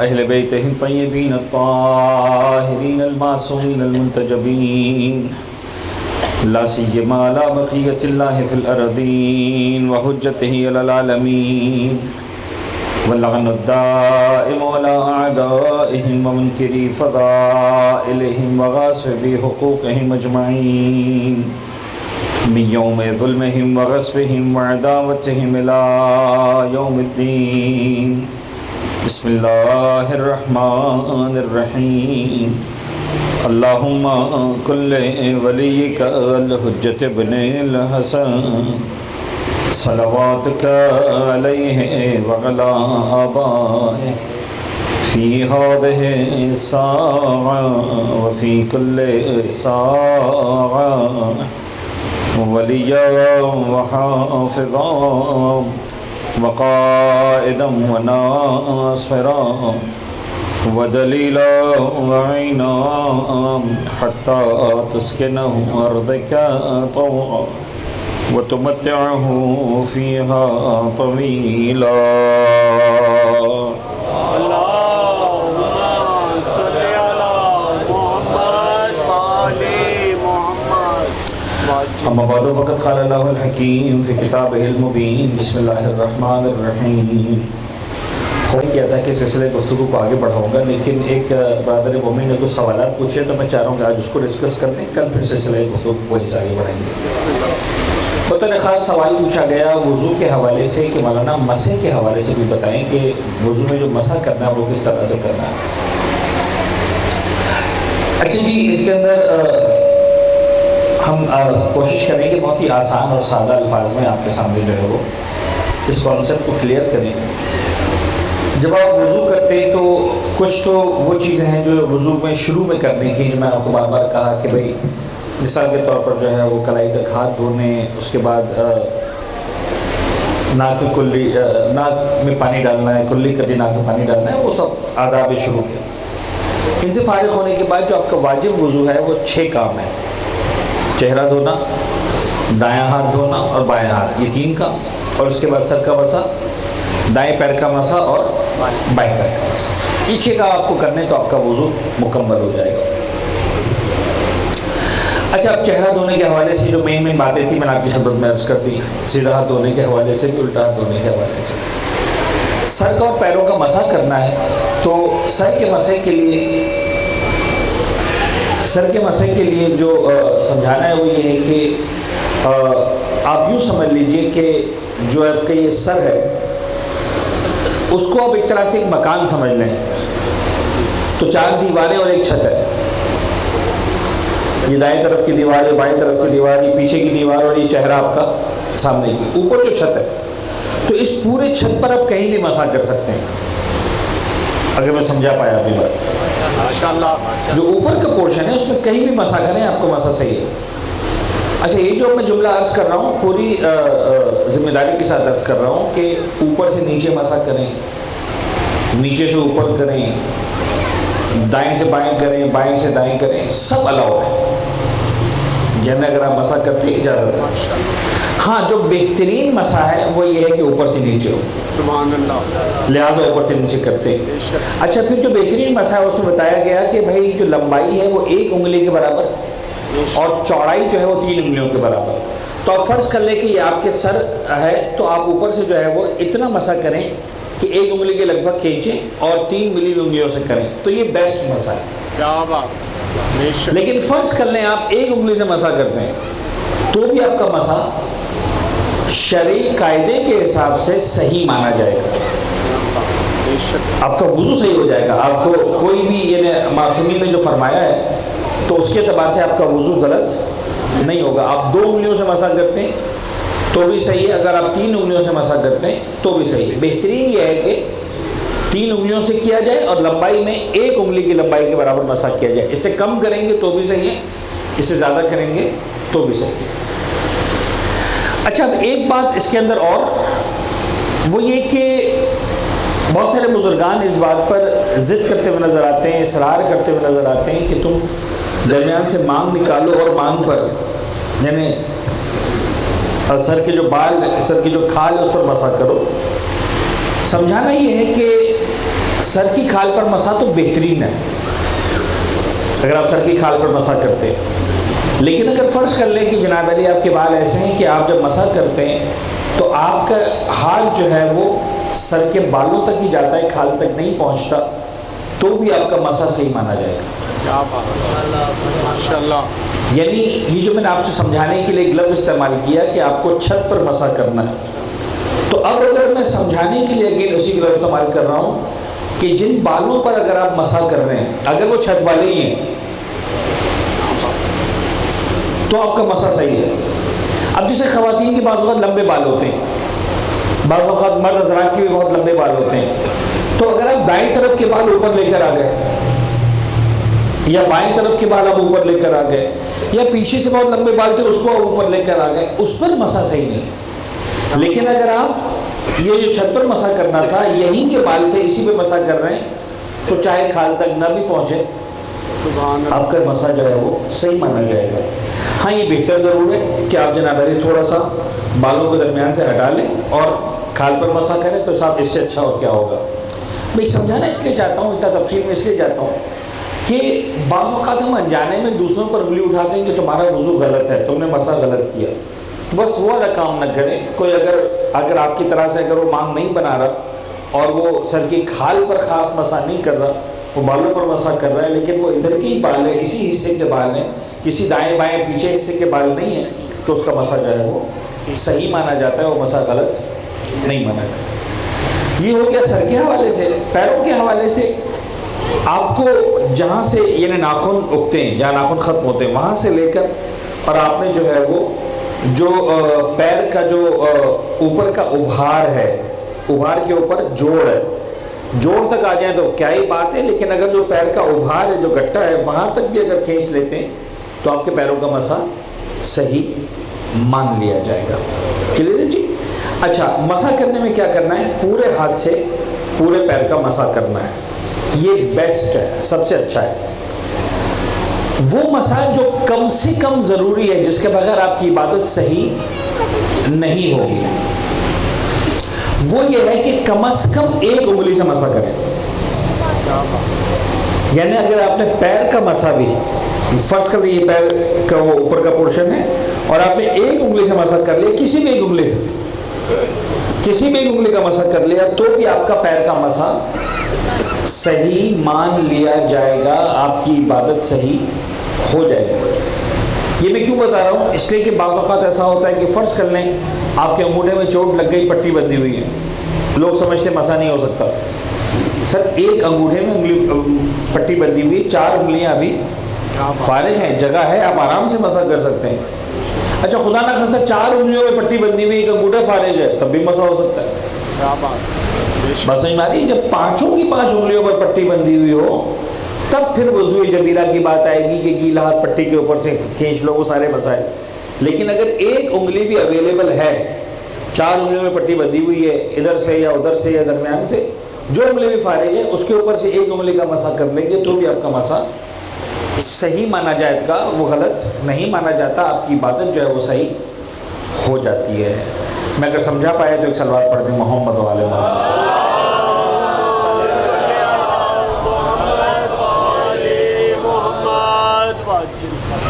أهل بيته الطيبين الطاهرين المعصومين المنتجبين لا سيما على بقية الله في الأرضين وحجته على العالمين واللعن الدائم على أعدائهم ومنكري فضائلهم وغاصبي حقوقهم أجمعين من يوم ظلمهم وغصبهم وعداوتهم إلى يوم الدين. بسم الله الرحمن الرحيم. اللهم كن لوليك الحجة ابن الحسن صلواتك عليه وعلى آبائه في هذه الساعة وفي كل ساعة وليا وحافظا وقائدا وناصرا ودليلا وعينا حتى تسكنه أرضك طوعا وتمتعه فيها طويلا. اما بعد فقد قال اللہ الحکیم فی کتابہ المبین. بسم اللہ الرحمن الرحیم. کیا تھا کہ سلسلے گفتگو کو آگے بڑھاؤں گا، لیکن ایک برادر مومن نے کچھ سوالات پوچھے تو میں چاہ رہا ہوں کہ آج اس کو ڈسکس کر لیں، کل پھر سلسلے گفتگو کو وہیں سے آگے بڑھائیں گے. بہت خاص سوال پوچھا گیا وضو کے حوالے سے کہ مولانا مسح کے حوالے سے بھی بتائیں کہ وضو میں جو مسح کرنا ہے وہ کس طرح سے کرنا ہے. اچھا جی، اس کے اندر ہم کوشش کریں کہ بہت ہی آسان اور سادہ الفاظ میں آپ کے سامنے جو ہے وہ اس کانسیپٹ کو کلیئر کریں. جب آپ وضو کرتے ہیں تو کچھ تو وہ چیزیں ہیں جو وضو میں شروع میں کرنے کی، جو میں آپ کو بار بار کہا کہ بھئی مثال کے طور پر جو ہے وہ کلائی تک ہاتھ دھونے، اس کے بعد ناک میں پانی ڈالنا ہے، کلی کبھی ناک میں پانی ڈالنا ہے، وہ سب آداب شروع کے. ان سے فارغ ہونے کے بعد جو آپ کا واجب وضو ہے وہ 6 کام ہے. چہرہ دھونا، دایاں ہاتھ دھونا اور بایاں ہاتھ، یہ 3 کام. اور اس کے بعد سر کا مسح، دائیں پیر کا مسح اور بائیں پیر کا مسح. یہ 6 کام آپ کو کرنے تو آپ کا وضو مکمل ہو جائے گا. اچھا، اب چہرہ دھونے کے حوالے سے جو مین باتیں تھیں میں نے آپ کی خدمت میں عرض کر دی. سیدھا ہاتھ دھونے کے حوالے سے بھی، الٹا ہاتھ دھونے کے حوالے سے. سر کا اور پیروں کا مسح کرنا ہے تو سر کے مسح کے لیے جو سمجھانا ہے وہ یہ ہے کہ آپ یوں سمجھ لیجئے کہ جو آپ کا یہ سر ہے اس کو آپ ایک طرح سے ایک مکان سمجھ لیں. تو 4 دیواریں اور ایک چھت ہے. یہ دائیں طرف کی دیوار ہے، بائیں طرف کی دیوار، یہ پیچھے کی دیوار اور یہ چہرہ آپ کا سامنے کی. اوپر جو چھت ہے تو اس پورے چھت پر آپ کہیں بھی مسح کر سکتے ہیں، اگر میں سمجھا پایا ابھی بات. جو اوپر کا پورشن ہے اس میں کہیں بھی مسح کریں، آپ کو مسح صحیح ہے. اچھا، یہ جو میں جملہ عرض کر رہا ہوں پوری ذمہ داری کے ساتھ عرض کر رہا ہوں کہ اوپر سے نیچے مسح کریں، نیچے سے اوپر کریں، دائیں سے بائیں کریں، بائیں سے دائیں کریں، سب الاؤڈ ہے. یعنی اگر آپ مسح کرتے ہیں اجازت ہے. ہاں، جو بہترین مسح ہے وہ یہ ہے کہ اوپر سے نیچے ہو. سبحان اللہ. لہٰذا اوپر سے نیچے کرتے ہیں. اچھا، پھر جو بہترین مسح ہے اس میں بتایا گیا کہ بھائی جو لمبائی ہے وہ 1 انگلی کے برابر اور چوڑائی جو ہے وہ 3 انگلیوں کے برابر. تو آپ فرض کر لیں کہ یہ آپ کے سر ہے تو آپ اوپر سے جو ہے وہ اتنا مسح کریں کہ 1 انگلی کے لگ بھگ کھینچیں اور 3 ملی انگلیوں سے کریں، تو یہ بیسٹ مسح ہے. کیا بات. لیکن فرض کر لیں آپ 1 انگلی سے مسح کرتے ہیں تو بھی آپ کا مسح شرعی قاعدے کے حساب سے صحیح مانا جائے گا. آپ کا وضو صحیح ہو جائے گا. آپ کو کوئی بھی یعنی معصومین نے جو فرمایا ہے تو اس کے اعتبار سے آپ کا وضو غلط نہیں ہوگا. آپ 2 انگلیوں سے مسح کرتے ہیں تو بھی صحیح ہے، اگر آپ 3 انگلیوں سے مسح کرتے ہیں تو بھی صحیح ہے. بہترین یہ ہے کہ 3 انگلیوں سے کیا جائے اور لمبائی میں 1 انگلی کی لمبائی کے برابر مسح کیا جائے. اس سے کم کریں گے تو بھی صحیح ہے، اس سے زیادہ کریں گے تو بھی صحیح ہے. اچھا، اب ایک بات اس کے اندر اور وہ یہ کہ بہت سارے بزرگان اس بات پر ضد کرتے ہوئے نظر آتے ہیں، اصرار کرتے ہوئے نظر آتے ہیں کہ تم درمیان سے مانگ نکالو اور مانگ پر یعنی سر کے جو بال، سر کی جو کھال ہے اس پر مسح کرو. سمجھانا یہ ہے کہ سر کی کھال پر مسا تو بہترین ہے اگر آپ سر کی کھال پر مسا کرتے ہیں، لیکن اگر فرض کر لیں کہ جناب علی آپ کے بال ایسے ہیں کہ آپ جب مسا کرتے ہیں تو آپ کا ہاتھ جو ہے وہ سر کے بالوں تک ہی جاتا ہے، کھال تک نہیں پہنچتا، تو بھی آپ کا مسا صحیح مانا جائے گا۔ ماشاءاللہ۔ یعنی یہ جو میں نے آپ سے سمجھانے کے لیے ایک لفظ استعمال کیا کہ آپ کو چھت پر مسا کرنا ہے، تو اب اگر میں سمجھانے کے لیے اگین اسی کا لفظ استعمال کر رہا ہوں کہ جن بالوں پر اگر آپ مسا کر رہے ہیں اگر وہ چھت والے ہی ہیں تو آپ کا مسا صحیح ہے۔ اب جیسے خواتین کے بعض اوقات لمبے بال ہوتے ہیں، بعض اوقات مرد حضرات کے بھی بہت لمبے بال ہوتے ہیں، تو اگر آپ دائیں طرف کے بال اوپر لے کر آ گئے یا بائیں طرف کے بال آپ اوپر لے کر آ گئے یا پیچھے سے بہت لمبے بال تھے اس کو آپ اوپر لے کر آ گئے، اس پر مسا صحیح نہیں۔ لیکن اگر آپ یہ جو چھت پر مسا کرنا تھا یہیں کے بال تھے اسی پہ مسا کر رہے ہیں تو چاہے کھال تک نہ بھی پہنچے آپ کا مسا جو ہے وہ صحیح مانا جائے گا۔ ہاں یہ بہتر ضرور ہے کہ آپ جناب علی تھوڑا سا بالوں کے درمیان سے ہٹا لیں اور کھال پر مسا کریں تو صاحب اس سے اچھا اور کیا ہوگا۔ میں سمجھانا اس لیے چاہتا ہوں، اتنا تفصیل میں اس لیے جاتا ہوں کہ بعض اوقات ہم انجانے میں دوسروں پر انگلی اٹھاتے ہیں کہ تمہارا وضو غلط ہے، تم نے مسا غلط کیا، بس وہ والا کام نہ کریں۔ کوئی اگر آپ کی طرح سے اگر وہ مانگ نہیں بنا رہا اور وہ سر کی کھال پر خاص مسا نہیں کر رہا، وہ بالوں پر مسا کر رہا ہے لیکن وہ ادھر کے ہی بال ہیں، اسی حصے کے بال ہیں، کسی دائیں بائیں پیچھے حصے کے بال نہیں ہیں، تو اس کا مسا جو ہے وہ صحیح مانا جاتا ہے، وہ مسا غلط نہیں مانا جاتا۔ یہ ہو گیا سر کے حوالے سے۔ پیروں کے حوالے سے آپ کو جہاں سے یعنی ناخن اگتے ہیں، جہاں ناخن ختم ہوتے ہیں وہاں سے لے کر اور آپ نے جو ہے وہ جو پیر کا جو اوپر کا ابھار ہے، ابھار کے اوپر جوڑ ہے، جوڑ تک آ جائیں تو کیا ہی بات ہے، لیکن اگر جو پیر کا ابھار ہے جو گٹا ہے وہاں تک بھی اگر کھینچ لیتے ہیں تو آپ کے پیروں کا مسا صحیح مان لیا جائے گا۔ کلیئر ہے جی؟ اچھا، مسا کرنے میں کیا کرنا ہے؟ پورے ہاتھ سے پورے پیر کا مسا کرنا ہے، یہ بیسٹ ہے، سب سے اچھا ہے۔ وہ مسا جو کم سے کم ضروری ہے جس کے بغیر آپ کی عبادت صحیح نہیں ہوگی، وہ یہ ہے کہ کم از کم ایک انگلی سے مسا کریں۔ یعنی اگر آپ نے پیر کا مسا بھی فرض کر لیا، یہ پیر کا وہ اوپر کا پورشن ہے اور آپ نے ایک انگلی سے مسا کر لیا، کسی بھی ایک انگلی کا مسا کر لیا تو بھی آپ کا پیر کا مسا صحیح مان لیا جائے گا، آپ کی عبادت صحیح ہو جائے گی۔ یہ میں کیوں بتا رہا ہوں؟ اس لیے کہ بعض اوقات ایسا ہوتا ہے کہ فرض کر لیں آپ کے انگوٹھے میں چوٹ لگ گئی، پٹی بندھی ہوئی ہے، لوگ سمجھتے مسا نہیں ہو سکتا۔ سر ایک انگوٹھے میں انگلی پٹی بندھی ہوئی، 4 انگلیاں ابھی فارغ ہیں، جگہ ہے، آپ آرام سے مسا کر سکتے ہیں۔ اچھا خدا نہ خواستہ 4 انگلیوں میں پٹی بندھی ہوئی، ایک انگوٹھا فارغ ہے، تب بھی مسا ہو سکتا ہے۔ بس سمجھ ماری، جب 5 کی 5 انگلیوں پر پٹی بندھی ہوئی ہو تب پھر وضوء جبیرہ کی بات آئے گی کہ گیلا ہاتھ پٹی کے اوپر سے کھینچ لو، وہ سارے مسائل۔ لیکن اگر ایک انگلی بھی اویلیبل ہے، 4 انگلیوں میں پٹی بندھی ہوئی ہے، ادھر سے یا ادھر سے یا درمیان سے، جو انگلی بھی فارغ ہے اس کے اوپر سے ایک انگلی کا مسا کر لیں گے تو بھی آپ کا مسا صحیح مانا جائے گا، وہ غلط نہیں مانا جاتا، آپ کی عبادت جو ہے وہ صحیح ہو جاتی ہے۔ میں اگر سمجھا پایا تو ایک صلوات پڑھ دیں محمد و آل محمد۔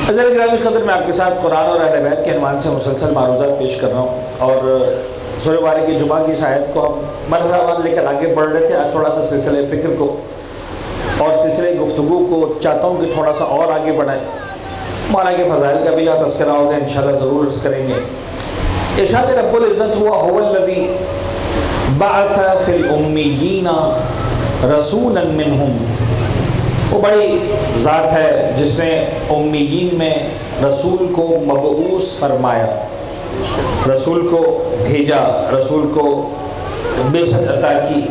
حضرت گرامی قدر، میں آپ کے ساتھ قرآن اور اہل بیت کے عنوان سے مسلسل معروضات پیش کر رہا ہوں اور سورہ بارہ کی جمعہ کی آیت کو ہم مرحلہ لے کر آگے بڑھ رہے تھے۔ آج تھوڑا سا سلسلہ فکر کو اور سلسلہ گفتگو کو چاہتا ہوں کہ تھوڑا سا اور آگے بڑھائیں۔ مولا کے فضائل کا بھی یہاں تذکرہ ہوگا، انشاءاللہ ضرور عرض کریں گے۔ ارشاد رب العزت ہوا هو الذی بعث فی الامیین رسولا منہم، وہ بڑی ذات ہے جس نے امیین میں رسول کو مبعوث فرمایا، رسول کو بھیجا، رسول کو بعثت عطا کی۔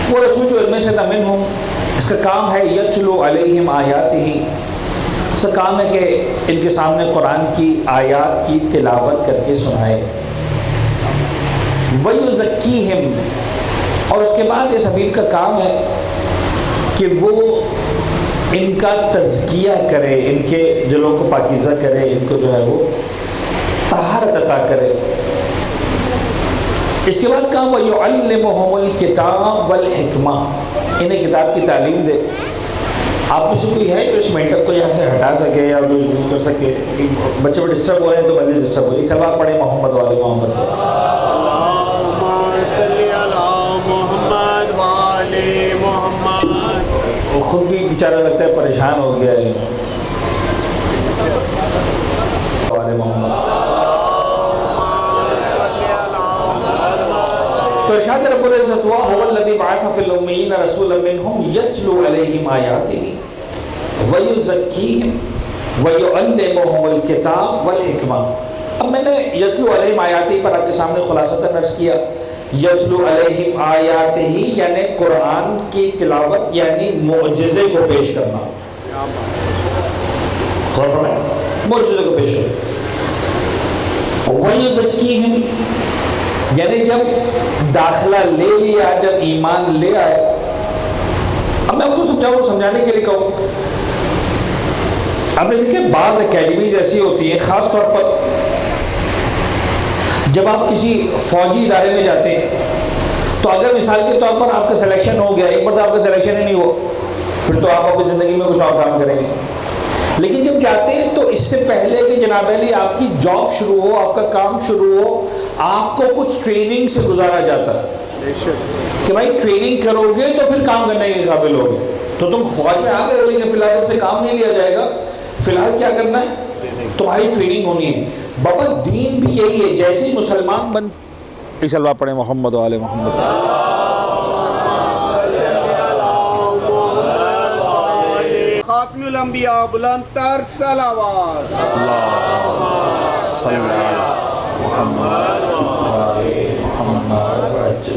وہ رسول جو علم سے منہم، اس کا کام ہے یتلو علیہم آیاتہ، اس کا کام ہے کہ ان کے سامنے قرآن کی آیات کی تلاوت کر کے سنائے۔ وَيُزَكِّيهِمْ، اور اس کے بعد اس حبیب کا کام ہے کہ وہ ان کا تزکیہ کرے، ان کے دلوں کو پاکیزہ کرے، ان کو جو ہے وہ طہارت عطا کرے۔ اس کے بعد کہا وَيُعَلِّمُهُمُ الْكِتَابَ وَالْحِكْمَةَ، انہیں کتاب کی تعلیم دے۔ آپ میں سے کوئی ہے جو اس مینٹر کو یہاں سے ہٹا سکے یا جو یوں کر سکے؟ بچے پر ڈسٹرب ہو رہے ہیں تو بلے ڈسٹرب ہو رہی ہے۔ سب آپ پڑھیں محمد والے محمد، اللہم صلی علی محمد والے محمد۔ وہ خود بھی بیچارہ لگتا ہے پریشان ہو گیا ہے والے محمد۔ تو ارشاد رب العزت ہوا هو الذی بعث فی الامیین رسولا منہم یتلو علیہم آیاتہ ویزکیہم ویعلمہم الکتاب والحکمہ۔ اب میں نے یتلو علیہم آیاتہ پر آپ کے سامنے خلاصۃ عرض کیا۔ یتلو علیہم آیاتہ یعنی قرآن کی تلاوت، یعنی معجزے کو پیش کرنا۔ غور فرمائیں، معجزے کو پیش کرنا۔ ویزکیہم یعنی جب داخلہ لے لیا، جب ایمان لے آئے۔ اب میں آپ کو سمجھانے کے لیے کہوں، آپ نے دیکھیں بعض اکیڈمیز ایسی ہوتی ہیں، خاص طور پر جب آپ کسی فوجی ادارے میں جاتے ہیں تو اگر مثال کے طور پر آپ کا سلیکشن ہو گیا، ایک بار تو آپ کا سلیکشن ہی نہیں ہوا، پھر تو آپ اپنی زندگی میں کچھ اور کام کریں گے۔ لیکن جب جاتے ہیں تو اس سے پہلے کہ جناب علی آپ کی جاب شروع ہو، آپ کا کام شروع ہو، آپ کو کچھ ٹریننگ سے گزارا جاتا ہے کہ بھائی ٹریننگ کرو گے تو پھر کام کرنے کے قابل ہوگے۔ تو تم فوج میں آ گئے ہو لیکن فی الحال تم سے کام نہیں لیا جائے گا، فی الحال کیا کرنا ہے؟ تمہاری ٹریننگ ہونی ہے۔ بابا دین بھی یہی ہے، جیسے ہی مسلمان بن اللہ پڑھیں محمد والے محمد۔ خاتم الانبیاء بلند تر صلوات۔ اللہم صلی علی محمد وعلی محمد۔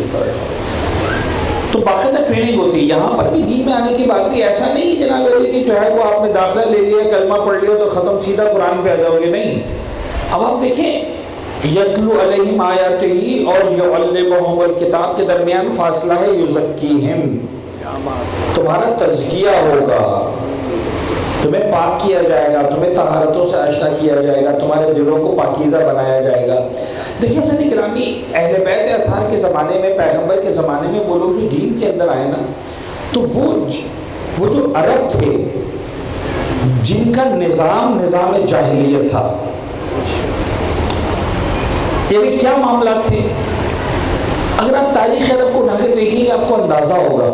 تو باقاعدہ ٹریننگ ہوتی ہے۔ یہاں پر بھی دین میں آنے کے بعد بھی ایسا نہیں کہ جناب علی کہ جو ہے وہ آپ نے داخلہ لے لیا، کلمہ پڑھ لیا تو ختم، سیدھا قرآن پہ آ جاؤ گے، نہیں۔ اب آپ دیکھیں یتلو علیہم آیاتہ اور یعلمہم الکتاب کے درمیان فاصلہ ہے یزکیہم، تمہارا تزکیہ ہوگا، تمہیں پاک کیا جائے گا، تمہیں طہارتوں سے آشنا کیا جائے گا، تمہارے دلوں کو پاکیزہ بنایا جائے گا۔ دیکھیں حضرت گرامی، اہل بیت اطہار کے زمانے میں، پیغمبر کے زمانے میں وہ لوگ جو دین کے اندر آئے نا، تو وہ جو عرب تھے جن کا نظام جاہلیت تھا، یعنی کیا معاملات تھے؟ اگر آپ تاریخ عرب کو ناظر دیکھیں گے آپ کو اندازہ ہوگا۔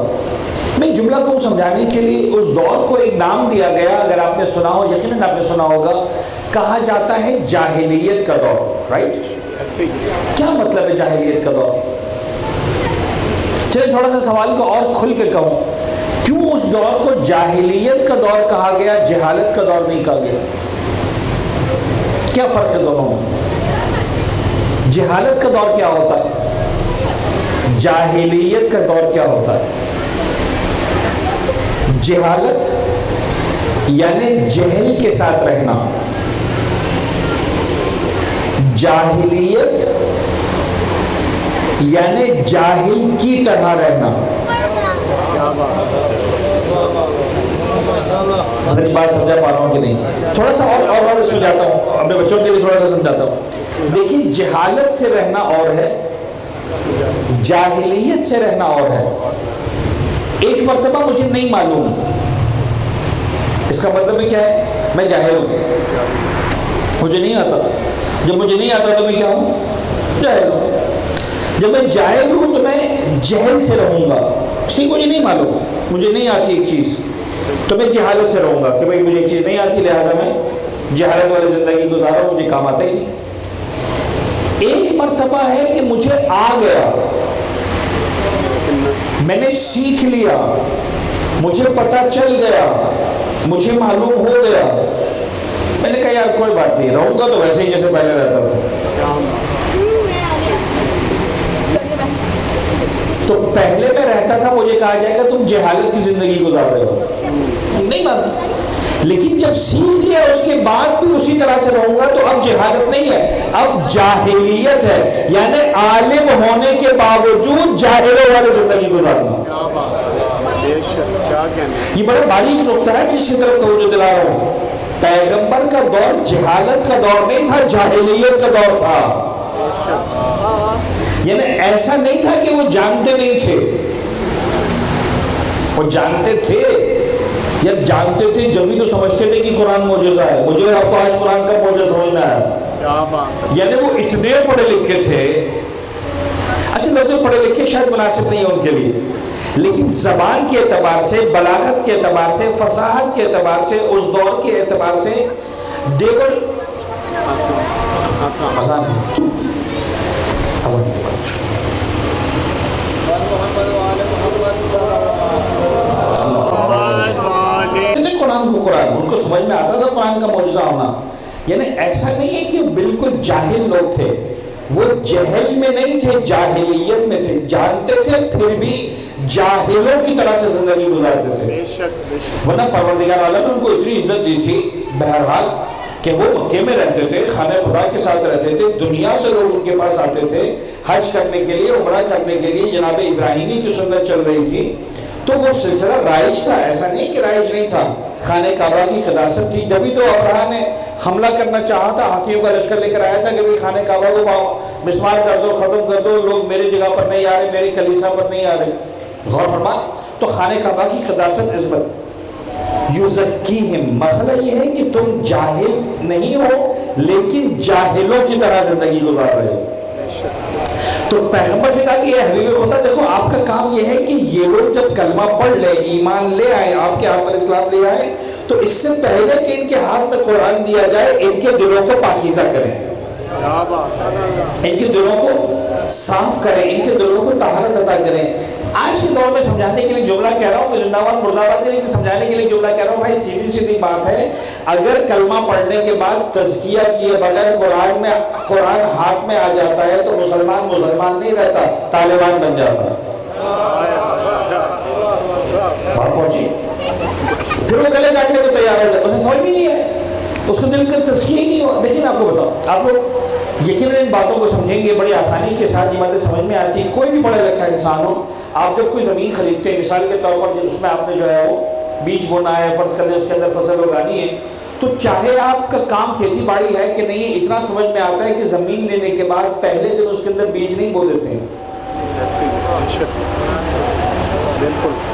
میں جملہ کو سمجھانے کے لیے اس دور کو ایک نام دیا گیا، اگر آپ نے سنا ہو، یقیناً آپ نے سنا ہوگا، کہا جاتا ہے جاہلیت کا دور، رائٹ؟ کیا مطلب ہے جاہلیت کا دور؟ چلے تھوڑا سا سوال کو اور کھل کے کہوں، کیوں اس دور کو جاہلیت کا دور کہا گیا، جہالت کا دور نہیں کہا گیا؟ کیا فرق ہے دونوں میں؟ جہالت کا دور کیا ہوتا ہے؟ جاہلیت کا دور کیا ہوتا ہے؟ جہالت یعنی جہل کے ساتھ رہنا، جاہلیت یعنی جاہل کی طرح رہنا۔ میری بات سمجھا پا رہا ہوں کہ نہیں؟ تھوڑا سا اور اس میں جاتا ہوں، اپنے بچوں کے لیے تھوڑا سا سمجھاتا ہوں۔ دیکھیں جہالت سے رہنا اور ہے، جاہلیت سے رہنا اور ہے۔ ایک مرتبہ مجھے نہیں معلوم، اس کا مطلب کیا ہے؟ میں جاہل ہوں، مجھے نہیں آتا۔ جب مجھے نہیں آتا تو میں کیا ہوں؟ جاہل ہوں۔ جب میں جاہل ہوں تو میں جہل سے رہوں گا، ٹھیک، مجھے نہیں معلوم، مجھے نہیں آتی ایک چیز تو میں جہالت سے رہوں گا کہ بھائی مجھے ایک چیز نہیں آتی، لہٰذا میں جہالت والی زندگی گزارا، مجھے کام آتا ہی نہیں۔ ایک مرتبہ ہے کہ مجھے آ گیا، میں نے سیکھ لیا، مجھے پتہ چل گیا، مجھے معلوم ہو گیا، میں نے کہا یار کوئی بات نہیں، رہوں گا تو ویسے ہی جیسے پہلے رہتا تھا۔ تو پہلے میں رہتا تھا، مجھے کہا جائے گا تم جہالت کی زندگی گزار رہے ہو، نہیں مانتا۔ لیکن جب سیکھ لیا اس کے بعد بھی اسی طرح سے رہوں گا تو اب جہالت نہیں ہے، اب جاہلیت ہے، یعنی عالم ہونے کے باوجود جاہلوں والی زندگی گزارنا۔ یہ بڑا باریک نقطہ ہے جس کی طرف توجہ دلا رہا ہوں۔ پیغمبر کا دور جہالت کا دور نہیں تھا، جاہلیت کا دور تھا۔ یعنی ایسا نہیں تھا کہ وہ جانتے نہیں تھے، وہ جانتے تھے، یا جانتے تھے جبھی تو سمجھتے تھے کہ قرآن معجزہ ہے. مجھے آپ کو آج قرآن کا معجزہ سمجھنا ہے. یعنی وہ اتنے پڑھے لکھے تھے. اچھا لفظ پڑھے لکھے شاید مناسب نہیں ہے ان کے لیے، لیکن زبان کے اعتبار سے، بلاغت کے اعتبار سے، فصاحت کے اعتبار سے، اس دور کے اعتبار سے دیگر قرآن کو قرآن ان کو سمجھ میں آتا تھا قرآن کا معجزہ ہونا. یعنی ایسا نہیں ہے کہ بالکل جاہل لوگ تھے، وہ جہل میں نہیں تھے، جاہلیت میں تھے، جانتے تھے پھر بھی جاہلوں کی طرح سے زندگی گزارتے تھے. ورنہ پروردگار عالم نے ان کو اتنی عزت دی تھی بہرحال کہ وہ مکے میں رہتے تھے، خانہ خدا کے ساتھ رہتے تھے، دنیا سے لوگ ان کے پاس آتے تھے حج کرنے کے لیے، عمرہ کرنے کے لیے. جناب ابراہیمی کی سنت چل رہی تھی تو وہ سلسلہ رائج تھا، ایسا نہیں کہ رائج نہیں تھا. خانہ کعبہ کی قداست تھی، جبھی تو ابراہ نے حملہ کرنا چاہا تھا، ہاتھیوں کا لشکر لے کر آیا تھا کہ بھئی خانہ کعبہ کو مسمار کر دو، ختم کر دو، لوگ میری جگہ پر نہیں آ رہے، میری کلیسا پر نہیں آ رہے. غور فرما. تو خانہ کعبہ کی قداست عظمت یزکیہم. مسئلہ یہ ہے کہ تم جاہل نہیں ہو لیکن جاہلوں کی طرح زندگی گزار رہے ہو. تو پیغمبر سے کہا کہ اے حبیب خدا، دیکھو آپ کا کام یہ ہے کہ یہ لوگ جب کلمہ پڑھ لے، ایمان لے آئے، آپ کے ہاتھ میں اسلام لے آئے، تو اس سے پہلے کہ ان کے ہاتھ میں قرآن دیا جائے، ان کے دلوں کو پاکیزہ کریں، ان کے دلوں کو صاف کریں، ان کے دلوں کو طہارت عطا کریں. آج کے دور میں سمجھانے کے لیے جملہ کہہ رہا ہوں کہ زندہ باد مردہ باد نہیں، لیکن سمجھانے کے لیے جملہ کہہ رہا ہوں بھائی سیدھی سیدھی بات ہے. اگر کلمہ پڑھنے کے بعد تزکیہ کیے بغیر قرآن ہاتھ میں آ جاتا ہے تو مسلمان نہیں رہتا، طالبان بن جاتا ہے. بات پہنچی. پھر وہ گلے کاٹنے کو تیار ہو جاتا، اسے سمجھ بھی نہیں ہے، اس کو دل کا تزکیہ ہی نہیں ہوا. دیکھیں میں آپ کو بتاؤں، آپ لوگ یقیناً ان باتوں کو سمجھیں گے، بڑی آسانی کے ساتھ یہ باتیں سمجھ میں آتی ہیں. کوئی بھی پڑھا لکھا انسان ہو، آپ جب کوئی زمین خریدتے ہیں، مثال کے طور پر اس میں آپ نے جو ہے وہ بیج بونا ہے، فرض کر لیں اس کے اندر فصل اگانی ہے، تو چاہے آپ کا کام کھیتی باڑی ہے کہ نہیں، اتنا سمجھ میں آتا ہے کہ زمین لینے کے بعد پہلے دن اس کے اندر بیج نہیں بو دیتے ہیں.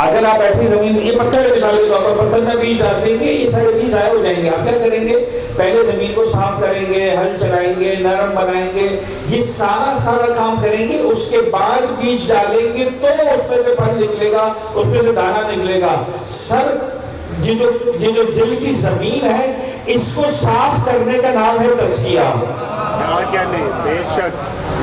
اگر آپ ایسی زمین، یہ پتھر ہے مثال کے طور پر، پتھر میں بیج ڈال دیں گے، یہ سارے بیج ضائع ہو جائیں گے. آپ کیا کریں گے؟ پہلے زمین کو صاف کریں گے، ہل چلائیں گے، نرم بنائیں گے، یہ سارا کام کریں گے. اس کے بعد بیج ڈالیں گے تو اس میں سے پھل نکلے گا، اس میں سے دانہ نکلے گا. سر یہ جو دل کی زمین ہے، اس کو صاف کرنے کا نام ہے تزکیہ.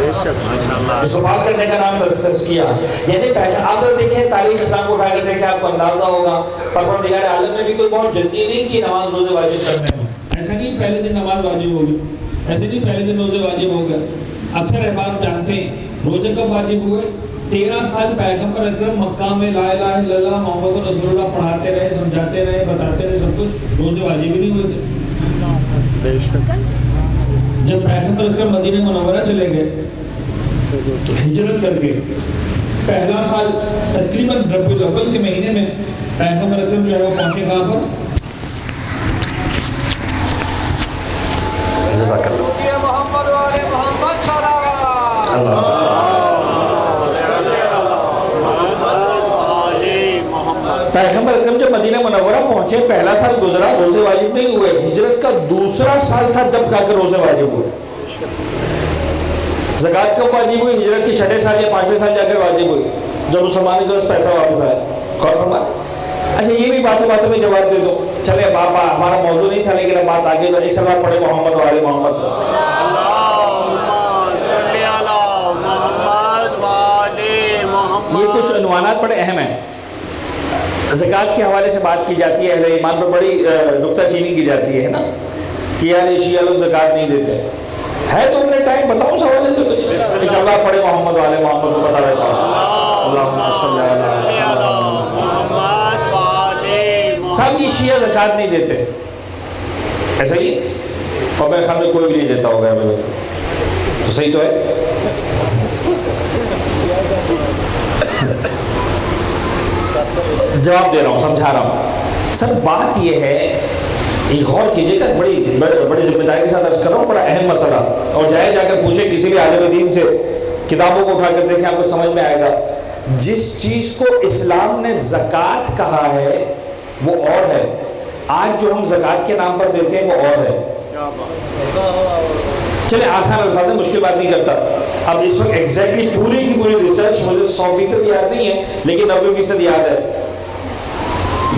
اس کو صاف کرنے کا نام تزکیہ. یعنی آپ دیکھیں تاریخ اسلام کو اٹھا کر دیکھیں، آپ کو اندازہ ہوگا پروردگار عالم نے بھی کوئی بہت جلدی نہیں کی نماز روزے واجب کرنے میں. ایسا نہیں پہلے دن نماز واجب ہوگی، ایسے نہیں پہلے دن روزے واجب ہو گئے. اکثر احباب جانتے ہیں روزے کب واجب ہوئے؟ 13 سال پیغمبر اکرم مکہ میں لا الہ الا اللہ محمد رسول اللہ پڑھاتے رہے، سمجھاتے رہے، بتاتے رہے سب کچھ، روزے واجب ہی نہیں ہوئے تھے. جب پیغمبر اکرم مدینہ منورہ چلے گئے ہجرت کر کے، پہلا سال تقریباً ربیع الاول کے مہینے میں پیغمبر اکرم جو ہے وہ پہنچے کہاں پر؟ جزاک اللہ. پیغمبر اکرم جب مدینہ منورہ پہنچے، پہلا سال گزرا، روزے واجب نہیں ہوئے. ہجرت کا دوسرا سال تھا تب جا کر روزے واجب ہوئے. زکوٰۃ کب واجب ہوئی؟ ہجرت کے 6 سال یا 5ویں سال جا کر واجب ہوئی، جب مسلمانوں کے پاس پیسہ واپس آیا. غور فرما. اچھا یہ بھی باتوں میں جواب دے دو. چلے باپا ہمارا موضوع نہیں تھا لیکن اب بات آگے. ایک سلوات پڑھے محمد و آل محمد. یہ کچھ عنوانات بڑے اہم ہیں. زکوٰۃ کے حوالے سے بات کی جاتی ہے، اہل ایمان پر بڑی نکتہ چینی کی جاتی ہے نا کہ یار یہ شیعہ لوگ زکوٰۃ نہیں دیتے. ہے تو انہیں ٹائم بتاؤ اس حوالے سے کچھ. اس اللہ پڑھے محمد و آل محمد کو بتا دیتا ہوں. اللہم صلی علی محمد. صاحب یہ شیعہ زکوٰۃ نہیں دیتے، ایسا ہی؟ اور میرے خیال میں کوئی بھی نہیں دیتا ہوگا، تو صحیح تو ہے. جواب دے رہا ہوں، سمجھا رہا ہوں. سر بات یہ ہے، غور کیجیے گا، بڑی ذمہ داری کے ساتھ عرض کر رہا ہوں، بڑا اہم مسئلہ. اور جائے جا کر پوچھے کسی بھی عالم دین سے کتابوں کو اٹھا کر دیکھیں، آپ کو سمجھ میں آئے گا. جس چیز کو اسلام نے زکوٰۃ کہا ہے وہ اور ہے، آج جو ہم زکوٰۃ کے نام پر دیتے ہیں وہ اور ہے. چلے آسان الفاظ میں، مشکل بات نہیں کرتا. اب اس وقت ایگزیکٹلی پوری کی پوری ریسرچ مجھے 100% یاد نہیں ہے، لیکن 90% یاد ہے.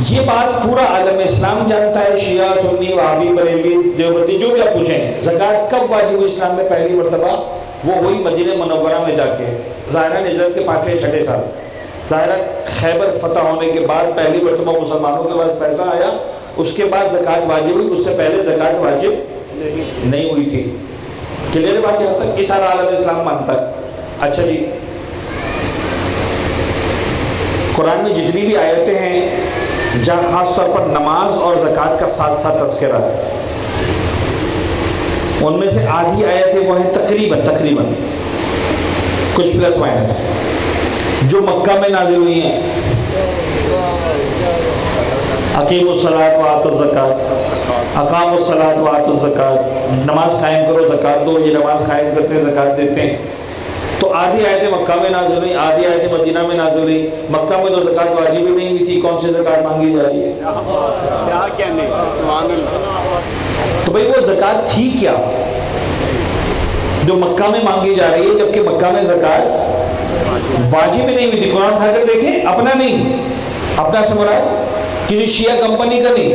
یہ بات پورا عالم اسلام جانتا ہے، شیعہ، سنی، وہابی، بریلوی، دیوبندی، جو بھی آپ پوچھیں. زکوٰۃ کب واجب ہوئی اسلام میں پہلی مرتبہ؟ وہ ہوئی مدینہ منورہ میں جا کے، ظاہراً ہجرت کے 5ویں 6 سال، ظاہراً خیبر فتح ہونے کے بعد پہلی مرتبہ مسلمانوں کے پاس پیسہ آیا، اس کے بعد زکوٰۃ واجب ہوئی. اس سے پہلے زکوٰۃ واجب نہیں ہوئی تھی. کلیئر بات یہاں تک؟ یہ سارا عالم اسلام مانتا ہے. اچھا جی، قرآن میں جتنی بھی آیتیں ہیں جہاں خاص طور پر نماز اور زکوٰۃ کا ساتھ ساتھ تذکرہ ہے، ان میں سے آدھی آیتیں وہ ہیں تقریباً کچھ پلس مائنس جو مکہ میں نازل ہوئی ہیں. اقیم الصلاۃ وآتوا الزکاۃ، اقام الصلاۃ وآتوا الزکاۃ، نماز قائم کرو زکوٰۃ دو. یہ نماز قائم کرتے ہیں، زکوٰۃ دیتے ہیں. تو آدھی آیتیں مکہ میں نازل ہوئی، آدھی آیتیں مدینہ میں نازل ہوئی. مکہ میں تو زکوٰۃ واجب ہی نہیں ہوئی تھی، کون سی زکوٰۃ مانگی جا رہی ہے؟ کیا کہنے، سبحان اللہ. تو بھئی وہ زکوٰۃ تھی کیا جو مکہ میں مانگی جا رہی ہے، جبکہ مکہ میں زکوٰۃ واجب ہی نہیں ہوئی تھی؟ قرآن اٹھا کر دیکھیں، اپنا نہیں، اپنا سے مراد کسی شیعہ کمپنی کا نہیں.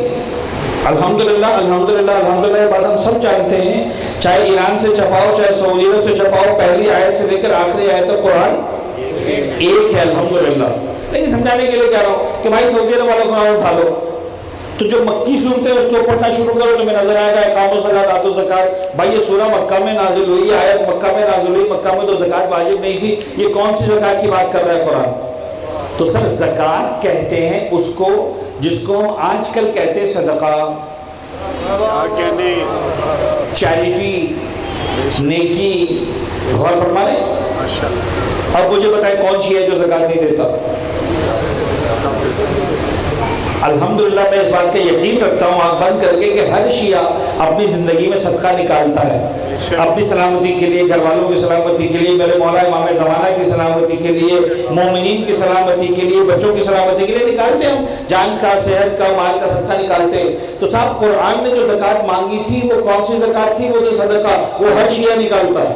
الحمدللہ الحمدللہ الحمدللہ یہ بات ہم سب جانتے ہیں، چاہے ایران سے چھپاؤ چاہے سعودی عرب سے چھپاؤ، پہلی آیت سے لے کر آخری آیت تک قرآن ایک ہے الحمدللہ. لیکن سمجھانے کے لیے کہہ رہا ہوں کہ بھائی سعودی عرب والا قرآن اٹھا لو، تو جو مکی صورتیں اس کو پڑھنا شروع کرو تو تمہیں نظر آئے گا اقام الصلاۃ آتوا الزکاۃ. بھائی یہ سورہ مکہ میں نازل ہوئی، آیت مکہ میں نازل ہوئی، مکہ میں تو زکوٰۃ واجب نہیں تھی. یہ کون سی زکوٰۃ کی بات کر رہا ہے قرآن؟ تو سر زکوٰۃ کہتے ہیں اس کو جس کو ہم آج کل کہتے ہیں صدقہ، چیریٹی، نیکی. غور فرما لیں. اب مجھے بتائیں کون سی ہے جو زکوٰۃ نہیں دیتا؟ الحمدللہ میں اس بات کا یقین رکھتا ہوں آنکھ بند کر کے کہ ہر شیعہ اپنی زندگی میں صدقہ نکالتا ہے، اپنی سلامتی کے لیے، گھر والوں کی سلامتی کے لیے، میرے مولا امام زمانہ کی سلامتی کے لیے، مومنین کی سلامتی کے لیے، بچوں کی سلامتی کے لیے نکالتے ہیں. ہم جان کا، صحت کا، مال کا صدقہ نکالتے ہیں. تو صاحب قرآن نے جو زکوٰۃ مانگی تھی وہ کون سی زکوٰۃ تھی؟ وہ جو صدقہ، وہ ہر شیعہ نکالتا ہے.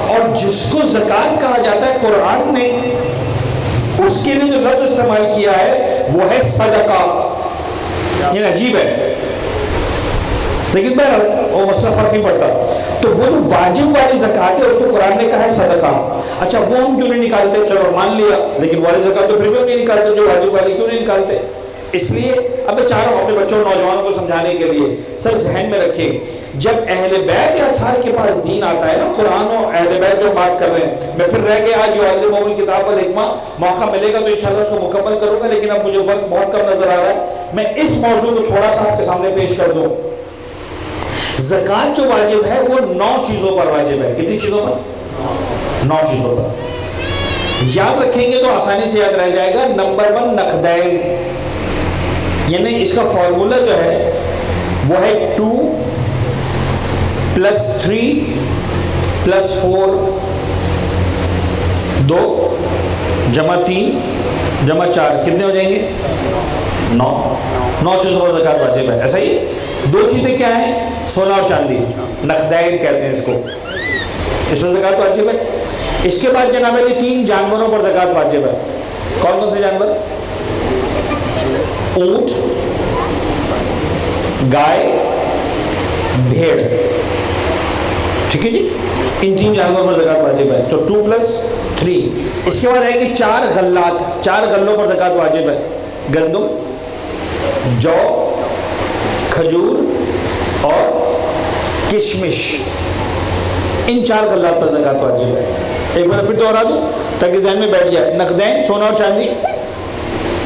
اور جس کو زکوٰۃ کہا جاتا ہے قرآن نے اس کے لیے جو لفظ استعمال کیا ہے وہ ہے صدقہ. یہ عجیب ہے، لیکن بہرحال وہ مسئلہ فرق نہیں پڑتا. تو وہ جو واجب والی زکوٰۃ ہے اس کو قرآن نے کہا ہے صدقہ. اچھا وہ ہم کیوں نہیں نکالتے؟ چلو مان لیا، لیکن والی زکوٰۃ تو پھر بھی ہم نہیں نکالتے، جو واجب والی کیوں نہیں نکالتے؟ اس لیے اب میں چاہ رہا ہوں اپنے بچوں اور نوجوانوں کو سمجھانے کے لیے، سر ذہن میں رکھیں جب اہل بیت یا اطہار کے پاس دین آتا ہے نا، قرآن و اہل بیت جو بات کر رہے ہیں، میں پھر رہ گیا آج جو عالم مومن کتاب والحکمہ، موقع ملے گا تو انشاءاللہ اس کو مکمل کروں گا، لیکن اب مجھے وقت بہت کم نظر آ رہا ہے. میں اس موضوع کو تھوڑا سا آپ کے سامنے پیش کر دوں. زکوٰۃ جو واجب ہے وہ 9 چیزوں پر واجب ہے. کتنی چیزوں پر؟ 9 چیزوں پر. یاد رکھیں گے تو آسانی سے یاد رہ جائے گا. نمبر 1 نقدین، یعنی اس کا فارمولہ جو ہے وہ ہے 2 + 3 + 4 2 + 3 + 4 کتنے ہو جائیں گے؟ 9 چیزوں پر زکوٰۃ واجب ہے. ایسا ہی 2 چیزیں کیا ہیں؟ سونا اور چاندی، نقدین کہتے ہیں اس کو، اس پر زکوٰۃ واجب ہے. اس کے بعد جناب علی 3 جانوروں پر زکوٰۃ واجب ہے. کون کون سے جانور؟ اونٹ، گائے، بھیڑ. ٹھیک ہے جی، ان 3 جانوروں پر زکوٰۃ واجب ہے. تو 2 + 3. اس کے بعد ہے کہ 4 غلات، 4 غلوں پر زکوٰۃ واجب ہے. گندم، جو، کھجور اور کشمش، ان 4 غلات پر زکوٰۃ واجب ہے. ایک بار پھر دوہرا دوں تاکہ ذہن میں بیٹھ جائے. نقدین سونا اور چاندی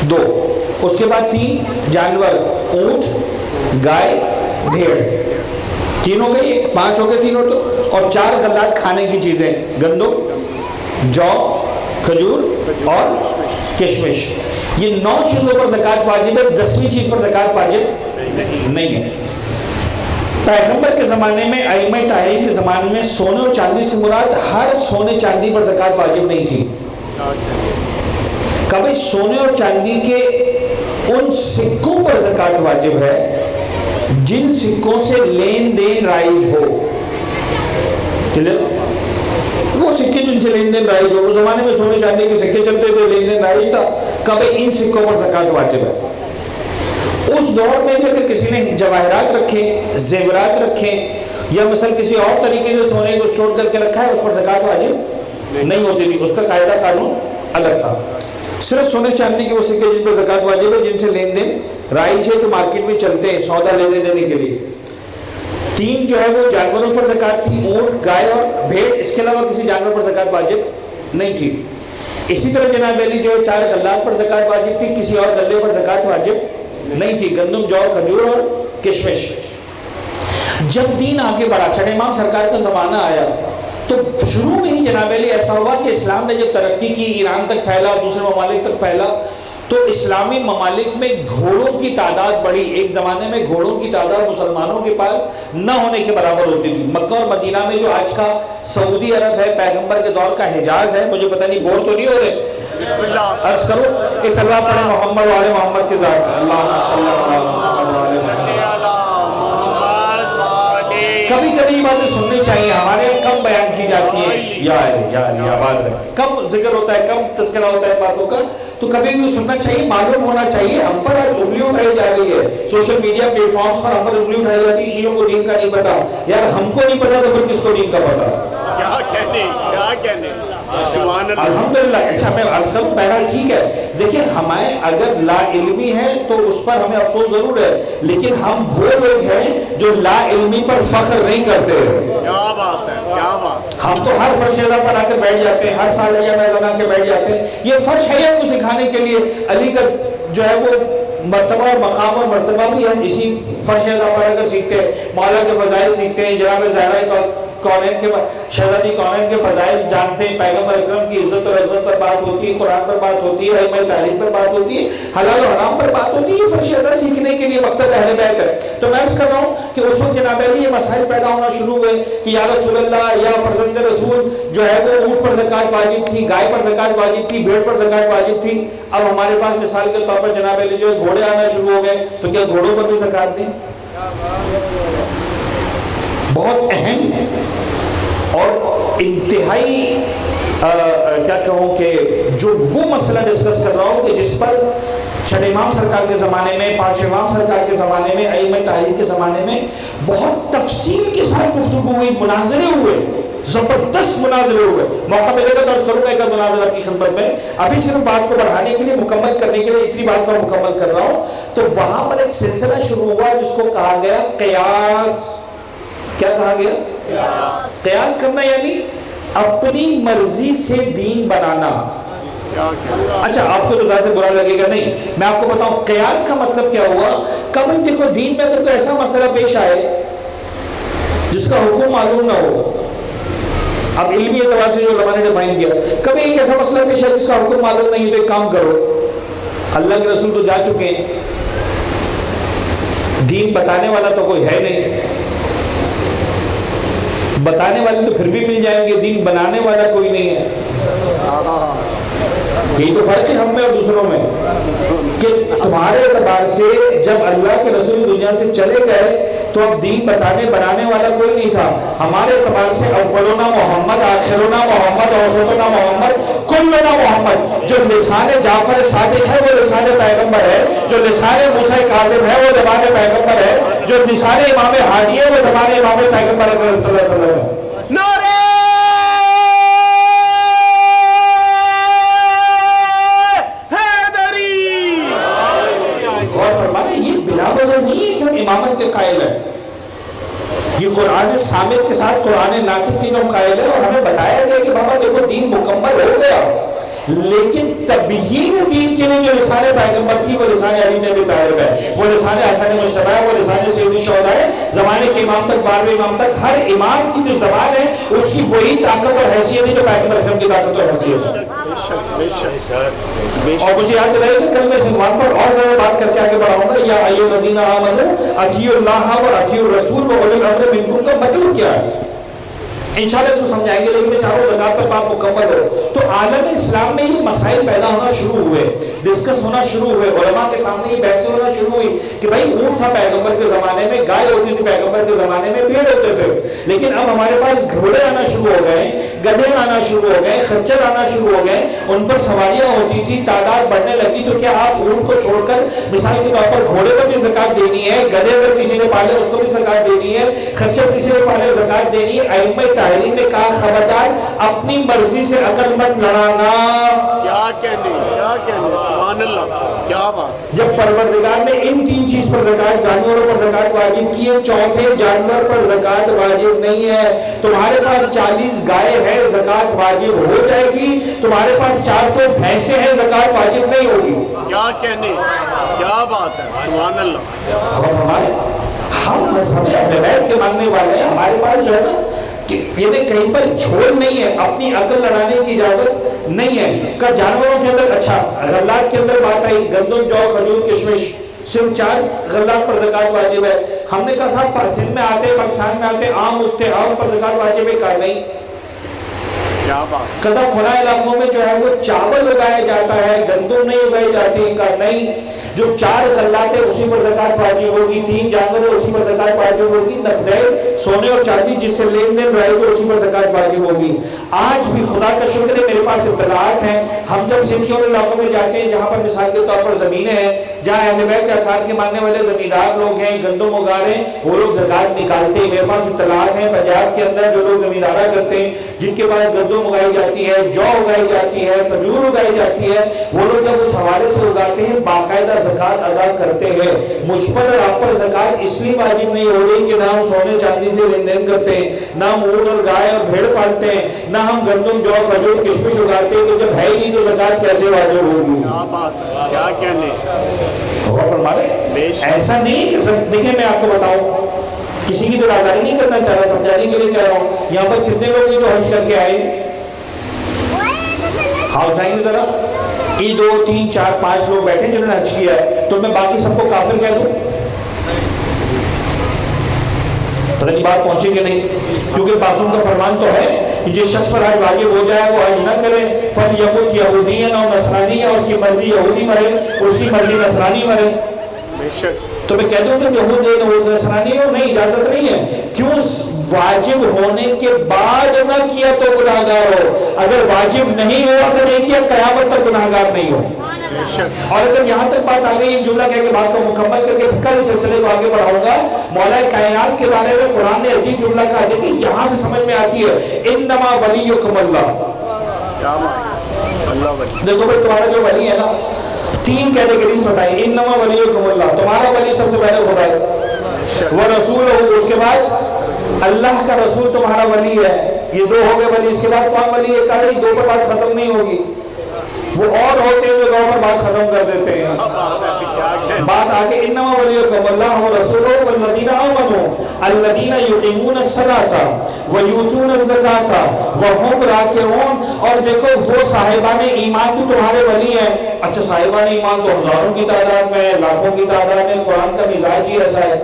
2، اس کے بعد 3 جانور، اونٹ، گائے، بھیڑ، تینوں گئی، 5 ہو گئے تینوں تو، اور 4 غلات کھانے کی چیزیں، گندم، جو، کھجور اور کشمش. یہ 9 چیزوں پر زکوٰۃ واجب ہے. 10ویں چیز پر زکوٰۃ واجب نہیں ہے. پیغمبر کے زمانے میں، ائمہ طاہرین کے زمانے میں سونے اور چاندی سے مراد ہر سونے چاندی پر زکوٰۃ واجب نہیں تھی۔ کبھی سونے اور چاندی کے ان سکوں پر زکوٰۃ واجب ہے جن سکوں سے لین دین رائج ہو۔ چلے وہ سکے جن سے لین دین رائج ہو، اس زمانے میں سونے چاندی کے سکے چلتے تھے، لین دین رائج تھا، کبھی ان سکوں پر زکوٰۃ واجب ہے۔ اس دور میں بھی اگر کسی نے جواہرات رکھے، زیورات رکھے، یا مثلا کسی اور طریقے سے سونے کو اسٹور کر کے رکھا ہے، اس پر زکوٰۃ واجب نہیں ہوتی تھی، اس کا قاعدہ قانون الگ تھا۔ صرف سونے چاندی کے وہ سکے جن پر زکوٰۃ واجب ہے، جن سے لین دین رائج ہے، جو مارکیٹ میں چلتے ہیں سودا لینے دینے کے لیے۔ تین جو ہے وہ جانوروں پر زکوٰۃ تھی، اونٹ، گائے اور بھیڑ، اس کے علاوہ کسی جانور پر زکوٰۃ واجب نہیں تھی۔ اسی طرح جناب علی جو 4 غلات پر زکوٰۃ واجب تھی، کسی اور غلے پر زکوٰۃ واجب نہیں تھی، گندم، جو، کھجور اور کشمش۔ جب دین آگے بڑھا، چھٹے امام سرکار کا زمانہ آیا، تو شروع میں ہی جناب علی ایسا ہوا کہ اسلام نے جب ترقی کی، ایران تک پھیلا، دوسرے ممالک تک پھیلا، تو اسلامی ممالک میں گھوڑوں کی تعداد بڑھی۔ ایک زمانے میں گھوڑوں کی تعداد مسلمانوں کے پاس نہ ہونے کے برابر ہوتی تھی۔ مکہ اور مدینہ میں جو آج کا سعودی عرب ہے، پیغمبر کے دور کا حجاز ہے، مجھے پتہ نہیں بور تو نہیں ہو رہے، عرض کرو ایک صلوات پڑھیں محمد و آل محمد کے ذات، اللہم صلی علی محمد و آل محمد۔ کبھی کبھی باتیں سننی چاہیے، ہمارے کم بیان کی جاتی ہے، یا علی آباد رہے، کم ذکر ہوتا ہے، کم تذکرہ ہوتا ہے باتوں کا، تو کبھی بھی سننا چاہیے، معلوم ہونا چاہیے۔ ہم پر آج انگلی اٹھائی جا رہی ہے، سوشل میڈیا پلیٹ فارمز پر ہم پر انگلی اٹھائی جاتی ہے، شیعوں کو دین کا نہیں پتا۔ یار ہم کو نہیں پتا تو پھر کس کو دین کا پتا؟ کیا کہنے الحمدللہ۔ اچھا میں عرض کروں، بہرحال ٹھیک ہے، دیکھیں ہمیں اگر لا علمی ہے تو اس پر ہمیں افسوس ضرور ہے، لیکن ہم وہ لوگ ہیں جو لا علمی پر فخر نہیں کرتے۔ کیا بات ہے، کیا بات۔ ہم تو ہر فرش ادا پر آ کر بیٹھ جاتے ہیں، ہر سال بنا کے بیٹھ جاتے ہیں، یہ فرش ہے ہم کو سکھانے کے لیے۔ علی کا جو ہے وہ مرتبہ اور مقام اور مرتبہ بھی ہم اسی فرش ادا پر آ کر سیکھتے ہیں، مولا کے فضائل سیکھتے ہیں، جناب زہرا کونین کے شہزادی کونین کے فضائل جانتے ہیں، پیغمبر اکرم کی عزت اور عظمت پر بات ہوتی ہے، قرآن پر بات ہوتی ہے، ائمہ طاہرین پر بات ہوتی ہے، حلال و حرام پر بات ہوتی ہے۔ فرش ادا سیکھنے کے لیے مقصد اہل بیت ہے۔ تو میں عرض کر رہا ہوں کہ اس وقت جناب علی یہ مسائل پیدا ہونا شروع ہوئے کہ یا رسول اللہ، یا فرزند رسول، جو ہے وہ اونٹ پر زکوٰۃ واجب تھی، گائے پر زکوٰۃ واجب تھی، بھیڑ پر زکوٰۃ واجب تھی۔ اب ہمارے پاس مثال کے طور پر جناب علی جو ہے گھوڑے آنا شروع ہو گئے، تو کیا گھوڑوں پر بھی زکوٰۃ دیں؟ بہت اہم اور انتہائی کیا کہوں کہ جو وہ مسئلہ ڈسکس کر رہا ہوں کہ جس پر چھٹے امام سرکار کے زمانے میں، پانچویں امام سرکار کے زمانے میں، ائمہ طاہرین کے زمانے میں بہت تفصیل کے ساتھ گفتگو ہوئی، مناظرے ہوئے، زبردست مناظرے ہوئے۔ موقع ملے گا تو عرض کروں گا ایک مناظرہ آپ کی خدمت میں۔ ابھی صرف بات کو بڑھانے کے لیے، مکمل کرنے کے لیے اتنی بات کو مکمل کر رہا ہوں۔ تو وہاں پر ایک سلسلہ شروع ہوا جس کو کہا گیا قیاس۔ کیا کہا گیا؟ قیاس کرنا، یعنی اپنی مرضی سے دین بنانا۔ اچھا آپ کو تو ظاہر سے برا لگے گا، نہیں میں آپ کو بتاؤں قیاس کا مطلب کیا ہوا۔ کبھی دیکھو دین میں اگر کوئی ایسا مسئلہ پیش آئے جس کا حکم معلوم نہ ہو، اب علمی اعتبار سے جو علماء نے ڈیفائن کیا، کبھی ایک ایسا مسئلہ پیش آئے جس کا حکم معلوم نہیں تو ایک کام کرو، اللہ کے رسول تو جا چکے ہیں، دین بتانے والا تو کوئی ہے نہیں، بتانے والے تو پھر بھی مل جائیں گے، دین بنانے والا کوئی نہیں ہے۔ یہی تو فرق ہے ہم میں اور دوسروں میں کہ تمہارے اعتبار سے جب اللہ کے رسول دنیا سے چلے گئے تو اب دین بتانے بنانے والا کوئی نہیں تھا۔ ہمارے اعتبار سے اولنا محمد، آخرنا محمد، اوسطنا محمد، کلنا محمد۔ جو لسان جعفر صادق ہے وہ لسان پیغمبر ہے، جو لسان موسیٰ کاظم ہے وہ زبان پیغمبر ہے، جو لسان امام ہادی ہے وہ زبان امام پیغمبر صلی اللہ علیہ وسلم ہے۔ نعرہ یہ بلا وجہ نہیں ہے کہ ہم امامت کے قائل ہیں، یہ قرآن صامت کے ساتھ قرآن ناطق کے جو ہم قائل ہیں، اور ہمیں بتایا گیا کہ بابا دیکھو دین مکمل ہو گیا، لیکن تبیین دین کے لیے جو لسان پیغمبر کی وہ لسان علی بن ابی طالب ہے، وہ لسان حسن مجتبی ہے، وہ لسان سیدی شہداء ہے. زمانے کے امام تک 12ویں امام تک ہر امام کی جو زبان ہے اس کی وہی طاقت اور حیثیت ہے جو پیغمبر اکرم کی طاقت اور حیثیت ہے. اور مجھے یاد دلائے کہ کل میں اس عنوان پر اور زیادہ بات کر کے آگے بڑھاؤں گا. یا ایھا الذین آمنوا اطیعوا اللہ و اطیعوا الرسول و اولی الامر منکم کا مطلب کیا ہے انشاءاللہ اس کو سمجھائیں گے. لیکن میں چاہوں زکوٰۃ پر بات مکمل ہو. تو عالم اسلام میں یہ مسائل پیدا ہونا شروع ہوئے، ڈسکس ہونا شروع ہوئے، علماء کے سامنے یہ بحثیں ہونا شروع ہوئی کہ بھائی اونٹ تھا پیغمبر کے زمانے میں، گائے ہوتی تھی پیغمبر کے زمانے میں، پیڑ ہوتے تھے. لیکن اب ہمارے پاس گھوڑے آنا شروع ہو گئے، گدھے آنا شروع ہو گئے، خچر آنا شروع ہو گئے، ان پر سواریاں ہوتی تھی، تعداد بڑھنے لگی. تو کیا آپ اونٹ کو چھوڑ کر مثال کے طور پر گھوڑے پر بھی زکوٰۃ دینی ہے؟ گدھے اگر کسی نے پالے اس کو بھی زکوٰۃ دینی ہے؟ خچر کسی نے پالے زکوٰۃ دینی ہے؟ ائمہ طاہرین نے کہا خبردار اپنی مرضی سے عقل مت لڑانا. کیا کہنے سبحان اللہ، کیا بات. جب پروردگار نے ان 3 چیز پر زکوٰۃ، جانوروں پر زکوٰۃ واجب کی ہے، چوتھے جانور پر زکوٰۃ واجب نہیں ہے. تمہارے پاس 40 گائے ہیں، زکوٰۃ واجب ہو جائے گی. تمہارے پاس 400 بھینسیں ہیں، زکوٰۃ واجب نہیں ہوگی. کیا کہنے، کیا بات ہے سبحان اللہ. ہم مذہب اہل بیت کے ماننے والے ہیں. ہمارے پاس جو ہے نا کہ یہ کہیں پر جھوڑ نہیں ہے، اپنی عقل لڑانے کی اجازت نہیں ہے. کہ جانوروں کے اندر اچھا غلات کے اندر بات آئی، گندم، جو، کھجور، کشمش، صرف 4 غلات پر زکوٰۃ واجب ہے. ہم نے کہا صاحب سندھ میں آتے، پاکستان میں آتے، عام اگتے آم پر زکوٰۃ واجب ہے. کہا نہیں. کیا بات. کہا فلاں علاقوں میں جو ہے وہ چاول اگایا جاتا ہے، گندم نہیں اگائی جاتی. کہا نہیں، جو 4 غلات ہیں اسی پر زکوٰۃ واجب ہوگی، 3 جانور اسی پر زکوٰۃ واجب ہوگی، نقدین سونے اور چاندی جس سے لین دین رہے گی اسی پر زکوٰۃ واجب ہوگی. آج بھی خدا کا شکر ہے میرے پاس اطلاعات ہیں. ہم جب سنکھیوں علاقوں میں جاتے ہیں جہاں پر مثال کے طور پر زمینیں ہیں، جہاں اہل بیت کے اطہار کے ماننے والے زمیندار لوگ ہیں، گندم اگا رہے ہیں، وہ لوگ زکوٰۃ نکالتے ہیں. میرے پاس اطلاعات ہیں پنجاب کے اندر جو لوگ زمیندارہ کرتے ہیں، جن کے پاس گندم اگائی جاتی ہے، جو اگائی جاتی ہے، کھجور اگائی جاتی ہے، وہ لوگ جب اس حوالے سے اگاتے ہیں باقاعدہ زکوٰۃ ادا کرتے ہیں. مجھ پر اور آپ پر زکوٰۃ اس لیے واجب نہیں ہو رہی کہ نہ ہم سونے چاندی سے لین دین کرتے ہیں، نہ ہم اونٹ اور گائے اور بھیڑ پالتے ہیں، نہ ہم گندم، جو، کھجور، کشمش اگاتے ہیں. تو جب ہے ہی نہیں تو زکوٰۃ کیسے واجب ہوگی؟ کیا بات، کیا کہنے. غور فرمائے. ایسا نہیں کہ دیکھیں میں آپ کو بتاؤں، کسی کی دل آزاری نہیں کرنا چاہ رہا، سمجھانے کے لیے کہہ رہا ہوں. یہاں پر کتنے لوگ ہیں جو حج کر کے آئے؟ ہاں اٹھائیں گے ذرا. 1 2 3 4 5 لوگ بیٹھے جنہوں نے حج کیا ہے. تو میں باقی سب کو کافر کہہ دوں؟ پتہ نہیں بات پہنچے کہ نہیں. کیونکہ معصوم کا فرمان تو ہے کہ جس شخص پر حج واجب ہو جائے وہ حج نہ کرے. فَلْيَقُلْ يَهُودِيًّا أَوْ نَصْرَانِيًّا، اس کی مرضی یہودی مرے، اس کی مرضی نصرانی مرے. تو میں کہہ دوں تم یہود نصرانی ہو؟ نہیں، اجازت نہیں ہے. کیوں؟ واجب ہونے کے بعد نہ کیا تو گناہگار ہو. اگر واجب نہیں ہوا تو نہیں کیا، قیامت تک گناہگار نہیں ہو. اور اگر یہاں تک بات آ گئی، ایک جملہ کہہ کے بات کو مکمل کر کے پھر اس سلسلے کو آگے بڑھاؤں گا. مولا کائنات کے بارے میں قرآن نے عجیب جملہ کہا. دیکھیں یہاں سے سمجھ میں آتی ہے انما ولیکم اللہ. دیکھو بھائی تمہارا جو ولی ہے نا، 3 کیٹیگریز بتائی. انما ولیکم اللہ، تمہارا ولی سب سے پہلے خدا ہے. ورسولہ، اس کے بعد اللہ کا رسول تمہارا ولی ہے. یہ 2 ہو گئے ولی. اس کے بعد کون ولی ہے؟ کہا نہیں 2 پر بات ختم نہیں ہوگی. وہ اور ہوتے ہیں جو 2 پر بات ختم کر دیتے ہیں. بات آگے انما ولیکم اللہ ورسولہ والذین آمنوا الذین یقیمون الصلاۃ ویؤتون الزکاۃ وہم راکعون. اور دیکھو وہ صاحبان ایمان بھی تمہارے ولی ہیں. اچھا صاحبان ایمان تو ہزاروں کی تعداد میں، لاکھوں کی تعداد میں. قرآن کا مزاج ہی ایسا ہے،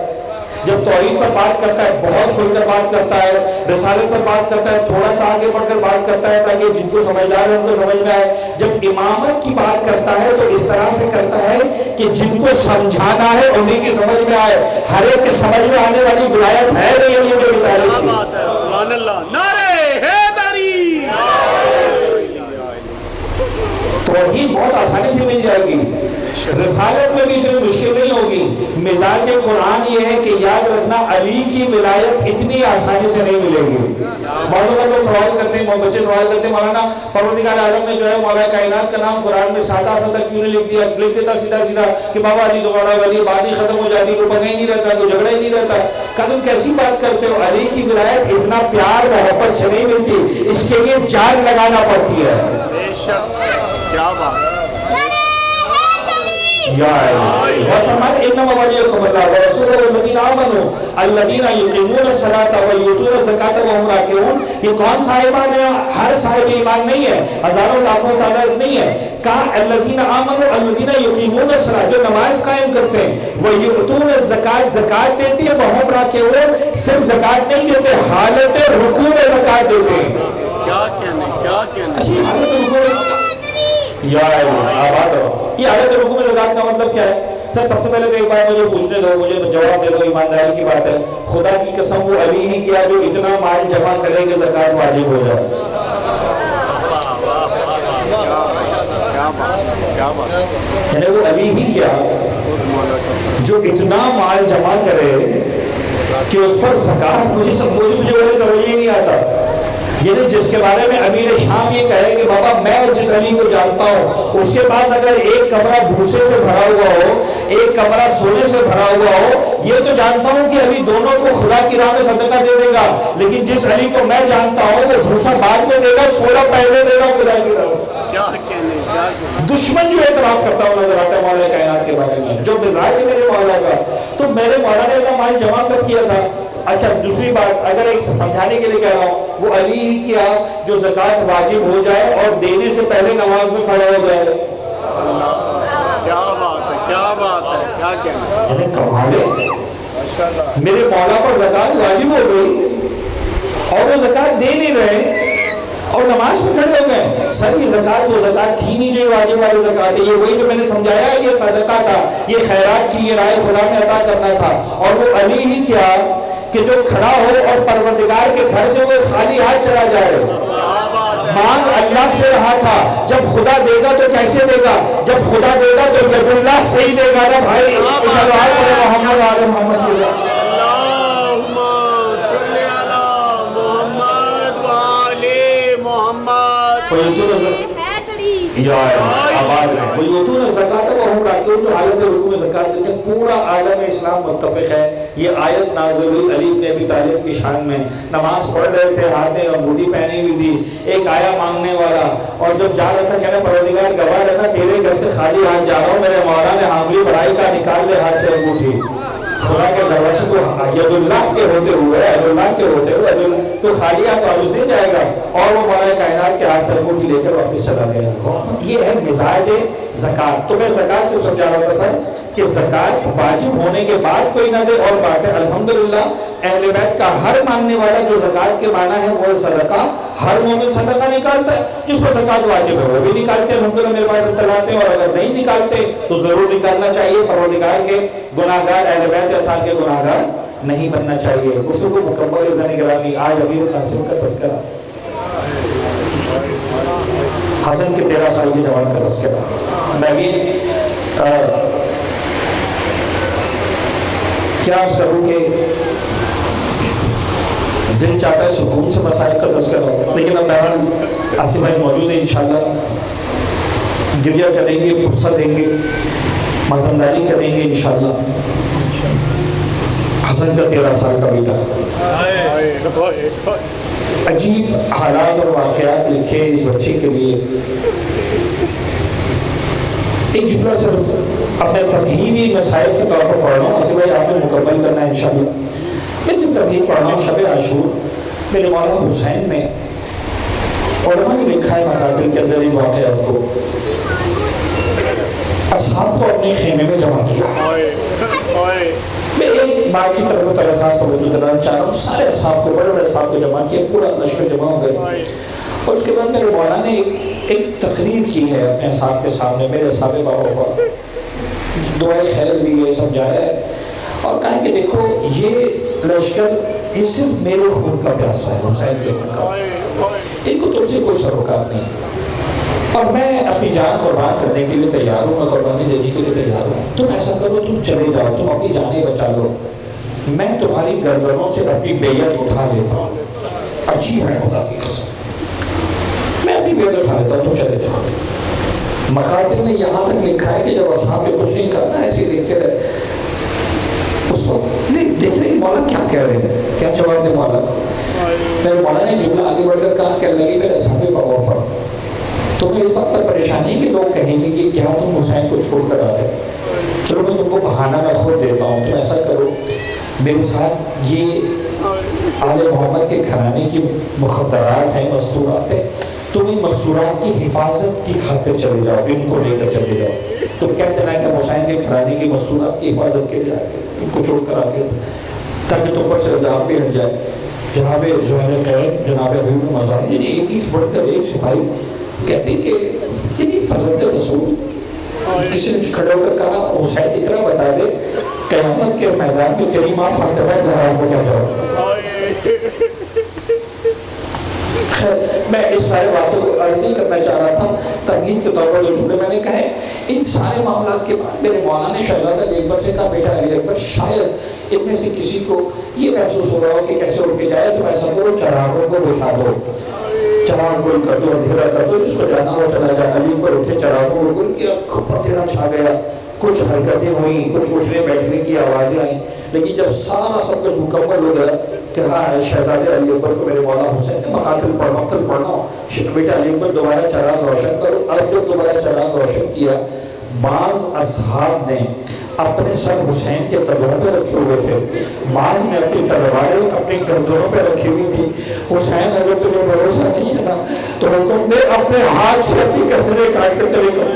جب توحید پر بات کرتا ہے بہت کھل کر بات کرتا ہے، رسالت پر بات کرتا ہے تھوڑا سا آگے بڑھ کر بات کرتا ہے تاکہ جن کو سمجھدار ہے ان کو سمجھ میں آئے. جب امامت کی بات کرتا ہے تو اس طرح سے کرتا ہے کہ جن کو سمجھانا ہے انہیں کی سمجھ میں آئے. ہر ایک کے سمجھ میں آنے والی ولایت ہے نہیں علی بن ابی طالب کی. سبحان اللہ، نعرہ حیدری. توحید بہت آسانی سے مل جائے گی. رسالت میں بھی اتنی مشکل نہیں ہوگی. مزاج قرآن یہ ہے کہ یاد رکھنا علی کی ولایت اتنی آسانی سے نہیں ملے گی. بعض اوقات تو سوال کرتے ہیں, بچے سوال کرتے ہیں, مولانا پروردگار عالم نے جو ہے مولا کائنات کا نام قرآن میں سادہ سادہ کیوں نہیں لکھ دیا؟ لکھ دیتا سیدھا سیدھا کہ بابا علی تو مولا ولی, بات ہی ختم ہو جاتی, کوئی پنگا ہی نہیں رہتا, کوئی جھگڑا ہی نہیں رہتا. کہ تم کیسی بات کرتے ہو؟ علی کی ولایت اتنا پیار محبت سے نہیں ملتی, اس کے لیے جان لگانا پڑتی ہے. بے شک, کیا بات. یا فرمایا انما ولیکم اللہ ورسولہ والذین آمنوا الذین یقیمون الصلاۃ ویؤتون الزکاۃ وهم راکعون. یہ کون سا ایمان ہے؟ ہر صاحب ایمان نہیں ہے, ہزاروں لاکھوں تعداد نہیں ہے. کہا الذین آمنوا الذین یقیمون الصلاۃ, جو نماز قائم کرتے ہیں, ویؤتون الزکاۃ, زکات دیتے ہیں, وهم راکعون, صرف زکات نہیں دیتے, حالت رکوع میں زکات دیتے ہیں. کیا کہنے, کیا کہنے. اچھی حالت رکوع میں یا آباد ہو. یہ حالت رکوع میں زکات کا مطلب کیا ہے؟ سر سب سے پہلے تو ایک بار مجھے پوچھنے دو, مجھے جواب دے دو, ایمانداری کی بات ہے. خدا کی قسم وہ علی ہی کیا جو اتنا مال جمع کرے کہ زکات واجب ہو جائے. یعنی وہ علی ہی کیا جو اتنا مال جمع کرے کہ اس پر زکات, مجھے سمجھ ہی نہیں آتا. یعنی جس کے بارے میں امیر شام یہ کہے کہ بابا میں جس علی کو جانتا ہوں اس کے پاس اگر ایک کمرہ بھوسے سے بھرا ہوا ہو, ایک کمرہ سونے سے بھرا ہوا ہو, یہ تو جانتا ہوں کہ علی دونوں کو خدا کی راہ میں صدقہ دے دے گا. لیکن جس علی کو میں جانتا ہوں وہ بھوسا بعد میں دے گا, سونا پہلے دے گا خدا کی راہ میں. دشمن جو اعتراف کرتا ہوں نظر آتا ہے مولا کائنات کے بارے میں, جو مزاج ہے میرے مولا کا. تو میرے مولا نے اتنا مال جمع کر کیا تھا. اچھا دوسری بات اگر ایک سمجھانے کے لیے کہہ رہا ہوں, وہ علی ہی کیا جو زکات واجب ہو جائے اور دینے سے پہلے نماز میں کھڑا ہو جائے. کیا بات ہے, کیا بات ہے, کیا کہنا. یعنی کمال ہے, میرے مولا پر زکات واجب ہو گئی اور وہ زکات دے نہیں رہے اور نماز میں کھڑے ہو گئے. سر یہ زکات وہ زکات تھی نہیں جو واجب والی زکات ہے, یہ وہی جو میں نے سمجھایا ہے, یہ صدقہ تھا, یہ خیرات کی, یہ رائے خدا نے عطا کرنا تھا. اور وہ علی ہی کیا کہ جو کھڑا ہو اور پروردگار کے گھر سے وہ خالی ہاتھ چلا جائے. مانگ اللہ سے رہا تھا, جب خدا دے گا تو کیسے دے گا؟ جب خدا دے گا تو ید اللہ سے ہی دے گا نا بھائی. صلوات پڑھے محمد آل محمد کے ساتھ. اللہم صلی علی محمد وآل محمد. یا آباد رہے. وَيُؤْتُونَ الزَّكَاةَ وَهُمْ رَاكِعُونَ, جو حالت رکوع میں زکات دیتے ہیں. پورا عالم اسلام متفق ہے. یہ آیت نازل ہوئی علی بن ابی طالب کی شان میں. نماز پڑھ رہے تھے, ہاتھ میں انگوٹھی پہنی ہوئی تھی, ایک آیا مانگنے والا, اور جب جا رہا تھا کہنا پروردگار گواہ رہنا تیرے گھر سے خالی ہاتھ جا رہا ہوں, میرے مولا نے حاملی بڑائی کا نکال لے ہاتھ سے انگوٹھی. خدا کے دروازے کو ید اللہ کے ہوتے ہوئے, ید اللہ کے ہوتے ہوئے تو خالی ہاتھ واپس نہیں جائے گا. اور وہ مولا کائنات کے ہاتھ سے انگوٹھی لے کر واپس چلا گیا. یہ ہے مزاج زکات. تو میں زکات سے سمجھا رہا تھا سر کہ زکات واجب ہونے کے بعد کوئی نہ دے اور بات ہے. الحمدللہ اہل بیت کا ہر ماننے والا جو زکات کے معنی ہے وہ صدقہ, ہر مومن صدقہ نکالتا ہے. جس پر زکات واجب ہے وہ بھی نکالتے ہیں, الحمدللہ میرے پاس اطلاعات ہیں. اور اگر نہیں نکالتے تو ضرور نکالنا چاہیے. پروردگار کے گناہگار اہل بیت اطہار کے گناہگار نہیں بننا چاہیے. گفتگو مکمل زنی گرامی. آج امیر قاسم کا تذکرہ, حسن کے 13 سال کی جوان کا تذکرہ. میں بھی کیا اس کروں کہ دل چاہتا ہے سکون سے مسائل کا تذکرہ ہو, لیکن اب بہرحال آصف بھائی موجود ہیں, انشاءاللہ گریہ کریں گے, غصہ دیں گے, ماتمداری کریں گے انشاءاللہ. حسن کا 13 سال کا بیٹا, عجیب حالات اور واقعات لکھے اس بچے کے لیے. ایک جملہ صرف اپنے تمہیدی مسائل کے طور پر پڑھ رہا ہوں. ایسے بھائی آپ نے مکمل کرنا ہے انشاءاللہ. میں صرف تمہید پڑھ رہا ہوں. شب عاشور میرے مولا حسین نے, علماء نے لکھا ہے مقاتل کے اندر ان واقعات کو, اصحاب کو اپنے خیمے میں جمع کیا. میں ایک بات کی طرف تلفاظ توجہ دلانا چاہ رہا ہوں. سارے اصحاب کو, بڑے بڑے اصحاب کو جمع کیا, پورا لشکر جمع ہو گئے. اور اس کے بعد میرے مولا نے ایک تقریر کی ہے اپنے اصحاب کے سامنے, میرے اصحاب باوفا, دعائے خیر دی ہے, سمجھایا ہے, اور کہا کہ دیکھو یہ لشکر یہ صرف میرے خون کا پیاسا ہے, حسین کے خون کا. ان کو تم سے کوئی سروکار نہیں. اور میں اپنی جان قربان کرنے کے لیے تیار ہوں، میں قربانی دینے کے لیے تیار ہوں، تم ایسا کرو، تم چلے جاؤ، تم اپنی جانیں بچا لو، میں تمہاری گردنوں سے اپنی بیعت اٹھا لیتا ہوں، اچھی ہے خدا کی قسم، میں اپنی بیعت اٹھا لیتا ہوں، تم چلے جاؤ۔ مخاطب نے یہاں تک لکھا ہے کہ جب اصحاب نے کچھ نہیں کرنا ایسے ہی دیکھتے رہے، اس وقت نہیں دیکھ رہے کہ مولا کیا کہہ رہے ہیں، کیا جواب دے مولا۔ میرے مولا نے جملہ آگے بڑھ کر کہا، کہنے لگی میرے اصحاب پر غور فرماؤ، تمہیں اس بات پر پریشانی ہے کہ لوگ کہیں گے کہ کیا تم حسین کو چھوڑ کر آ گئے، چلو میں تم کو بہانہ میں خود دیتا ہوں، تم ایسا کرو میرے ساتھ یہ آل محمد کے گھرانے کی مخدرات ہیں، مستورات ہیں، تم ان مستورات کی حفاظت کی خاطر چلے جاؤ، ان کو لے کر چلے جاؤ۔ تو کہتے ہیں کہ حسین کے گھرانے کی مستورات کی حفاظت کے لیے آگے ان کو چھوڑ کر آگے تاکہ تم پر سے الزام بھی ہٹ جائے۔ جناب زہر قید، جناب حبیب مظاہر، یعنی ایک ہی بڑھ کر ایک سپاہی کہتے ہیں کہ یعنی فرزند رسول، کسی نے کھڑے ہو کر کہا حسین اتنا بتا دے قیامت کے میدان میں تیری ماں فاطمہ زہرا کو کیا جاؤ۔ خیر میں اس سارے باتوں کو عرض نہیں کرنا چاہ رہا تھا، تمہید کے طور پر جو جملے میں نے کہے، ان سارے معاملات کے بعد میرے مولانا نے شہزادہ علی اکبر سے کہا، بیٹا علی اکبر شاید ان میں سے کسی کو یہ محسوس ہو رہا ہو کہ کیسے اٹھ کے جائے، تو ایسا کرو چراغوں کو بجھا دو، چراغ گل کر دو، اندھیرا کر دو، جس کو جانا ہو چلا جائے۔ علی اکبر اٹھے، چراغوں کو گل کیا، اندھیرا چھا گیا، کچھ حرکتیں ہوئیں، کچھ اٹھنے بیٹھنے کی آوازیں آئیں، لیکن جب سارا سب کچھ مکمل ہو گیا کہ ہاں شہزادے علی اکبر کو میرے مولا حسین نے مقاتل پڑھنا ہو، بیٹا علی اکبر دوبارہ چراغ روشن کرو۔ اب جب دوبارہ چراغ روشن کیا، بعض اصحاب نے اپنے سر حسین کے قدموں پہ رکھے ہوئے تھے، بعض نے اپنی تلواریں اپنی گردنوں پہ رکھی ہوئی تھی۔ حسین اگر تمہیں بھروسہ نہیں ہے نا تو حکم دے اپنے ہاتھ سے اپنی گردنیں کاٹ کر چلے جاؤ۔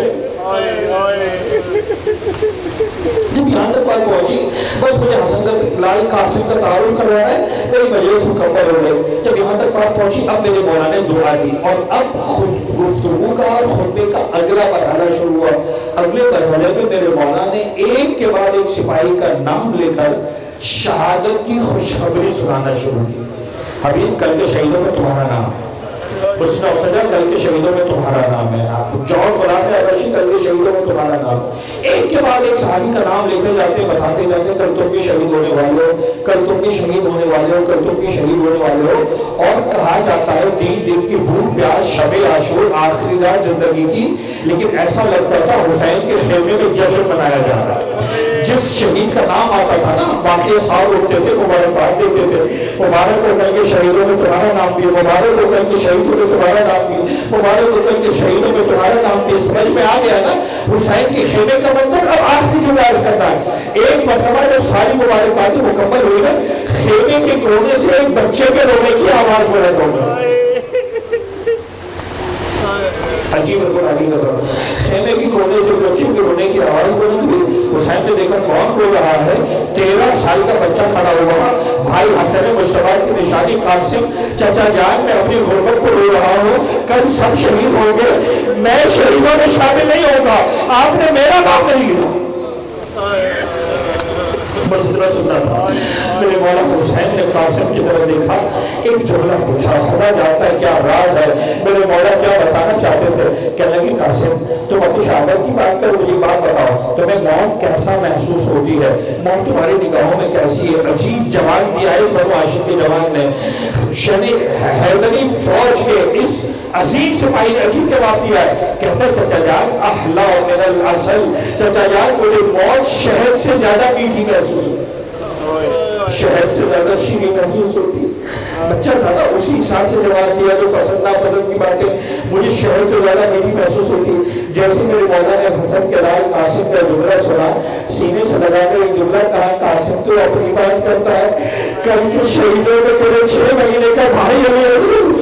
جب یہاں تک بات پہنچی، بس مجھے حسن کا لال قاسم کا تعارف کروانا ہے، میری مجلس مکمل ہو گئی۔ جب یہاں تک بات پہنچی، اب میرے مولا نے دعا دی، اور اب گفتگو کا اور خطبے کا اگلا مرحلہ شروع ہوا۔ اگلے مرحلے میں میرے مولا نے ایک کے بعد ایک سپاہی کا نام لے کر شہادت کی خوشخبری سنانا شروع کی۔ حبیب کل کے شہیدوں میں تمہارا نام ہے، حسن افسدہ کل کے شہیدوں میں تمہارا نام ہے، جون غلام حبشی کل کے شہیدوں میں تمہارا نام ہے۔ ایک کے بعد ایک صحابی کا نام لکھے جاتے، بتاتے جاتے، کل تم بھی شہید ہونے والے ہو، کل تم بھی شہید ہونے والے ہو، کل تم بھی شہید ہونے والے ہو۔ اور کہا جاتا ہے 3 دن کی بھوک پیاس، شب عاشور، آخری رات زندگی کی، لیکن ایسا لگتا تھا حسین کے خیمے میں جشن منایا جا رہا ہے۔ جس شہید کا نام آتا تھا نا، باقی اصحاب اٹھتے تھے، مبارکباد دیتے تھے، مبارک ہو کل کے شہیدوں میں تمہارا نام بھی، مبارک ہو کل کے شہیدوں میں تمہارا نام بھی، مبارک ہو کل کے شہیدوں میں تمہارا نام بھی۔ سمجھ میں آ گیا نا حسین کے خیمے کا منظر۔ اب آخری جو عرض کرنا ہے، ایک مرتبہ جب ساری مبارکبادیں مکمل ہوئی نا، خیمے کے کونے سے ایک بچے کے رونے کی آواز بلند ہو گئی۔ عجیب القرآن نظر، خیمے کی کونے سے بچے کے رونے کی آواز بلند ہوئی۔ حسین نے دیکھا کون رو رہا ہے، 13 سال کا بچہ کھڑا ہوا، بھائی حسن مجتبیٰ کی نشانی قاسم، چچا جان میں اپنی غربت کو رو رہا ہوں، کل سب شہید ہوں گے، میں شہیدوں میں شامل نہیں ہوگا، آپ نے میرا نام نہیں لیا۔ بس اتنا سننا تھا۔ میرے مولا حسین نے قاسم کی طرف دیکھا، ایک جملہ پوچھا، خدا جانتا ہے کیا راز ہے، میرے مولا کیا بتانا چاہتے تھے۔ کہنے لگے قاسم تم اپنی شہادت کی بات کرو، مجھے بات بتاؤ تمہیں موت کیسا محسوس ہوتی ہے، موت تمہاری نگاہوں میں کیسی ہے۔ عجیب جواب دیا ہے اس بنو ہاشم کے جوان نے، شنی حیدری فوج کے اس عظیم سپاہی نے عجیب جواب دیا ہے۔ کہتا ہے چچا جان احلا من العسل، چچا جان مجھے موت شہد سے زیادہ میٹھی محسوس ہوتی ہے، شہد سے زیادہ شیریں محسوس ہوتی ہے۔ بچہ تھا نا، اسی حساب سے جواب دیا جو پسند ناپسند کی باتیں، مجھے شہد سے زیادہ میٹھی محسوس ہوتی ہے۔ جیسے میرے مولا نے حسن کے لال قاسم کا جملہ سنا، سینے سے لگا کر ایک جملہ کہا، قاسم تو اپنی بات کرتا ہے، کل کے شہیدوں میں تیرے 6 مہینے کا بھائی علی اصغر،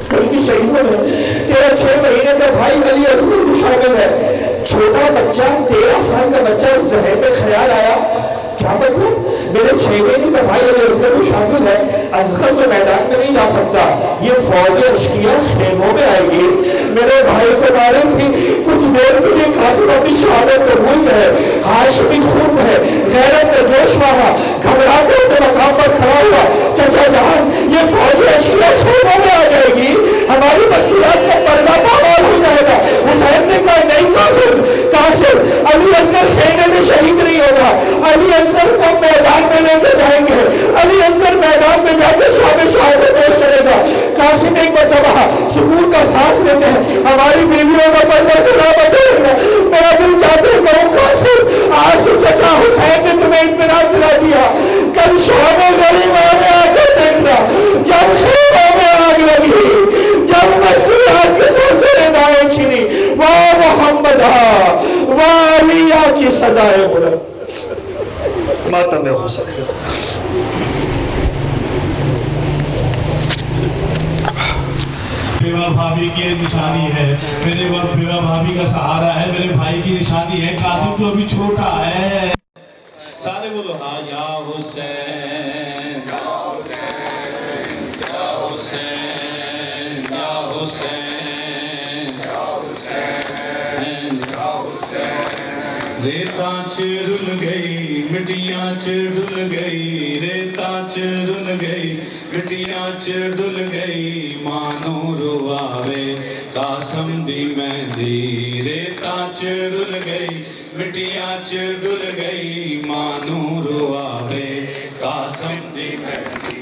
کل کی شہیدوں میں تیرا 6 مہینے کا بھائی علی اصغر بھی شامل ہے۔ چھوٹا بچہ، 13 سال کا بچہ، ذہن میں خیال آیا، کیا مطلب میرے 6 مہینے کا بھائی علی اصغر بھی شامل ہے؟ اصغر تو میدان میں نہیں جا سکتا، یہ فوج اشکیا خیموں میں آئے گی، میرے بھائی کو مارے تھی، کچھ دیر کے لیے قاسم اپنی شہادت قبول کرے، ہاشمی خون ہے، غیرت میں جوش مارا، گھبرا کے اپنے مقام پر کھڑا ہوا، چچا جان یہ فوج اشکیا خیموں میں آ جائے گی، ہماری مسئولیات کا پردہ پامال ہو جائے گا۔ حسین نے کہا نہیں قاسم، علی اصغر خیمے میں شہید نہیں ہوگا، علی اصغر کو میدان میں لے کے جائیں گے، علی اصغر میدان میں جا کے شام شہادت پیش کرے گا۔ قاسم ایک مرتبہ سکون کا سانس لیتے ہیں، ہماری بیویوں کا پردہ سلامت رہے گا۔ میرا دل چاہتے ہیں کہوں قاسم آج تو چچا حسین نے تمہیں اطمینان دلا دیا، کل شام غریبہ میں آ کر دیکھنا، جب خیموں میں آگ لگی، جب مستورات کے سر سے ردائیں چھینی، واہ محمد واہ علیہ کی صدائے بلند، ماتم حسین۔ بیوہ بھابی کی نشانی ہے، میرے وقت بیوہ بھابی کا سہارا ہے، میرے بھائی کی نشانی ہے، قاسم تو ابھی چھوٹا ہے۔ سارے بولو ہاں یا حسین یا حسین یا حسین یا حسین یا حسین یا حسین۔ ریتاں چ رل گئی مٹیاں چ ڈل گئی، ریتاں چ رل گئی مٹیاں چ ڈل گئی، مانو رواوے قاسم دی مہندی، ریتاں چ رل گئی مٹیاں چ ڈل گئی، مانو رواوے قاسم دی مہندی،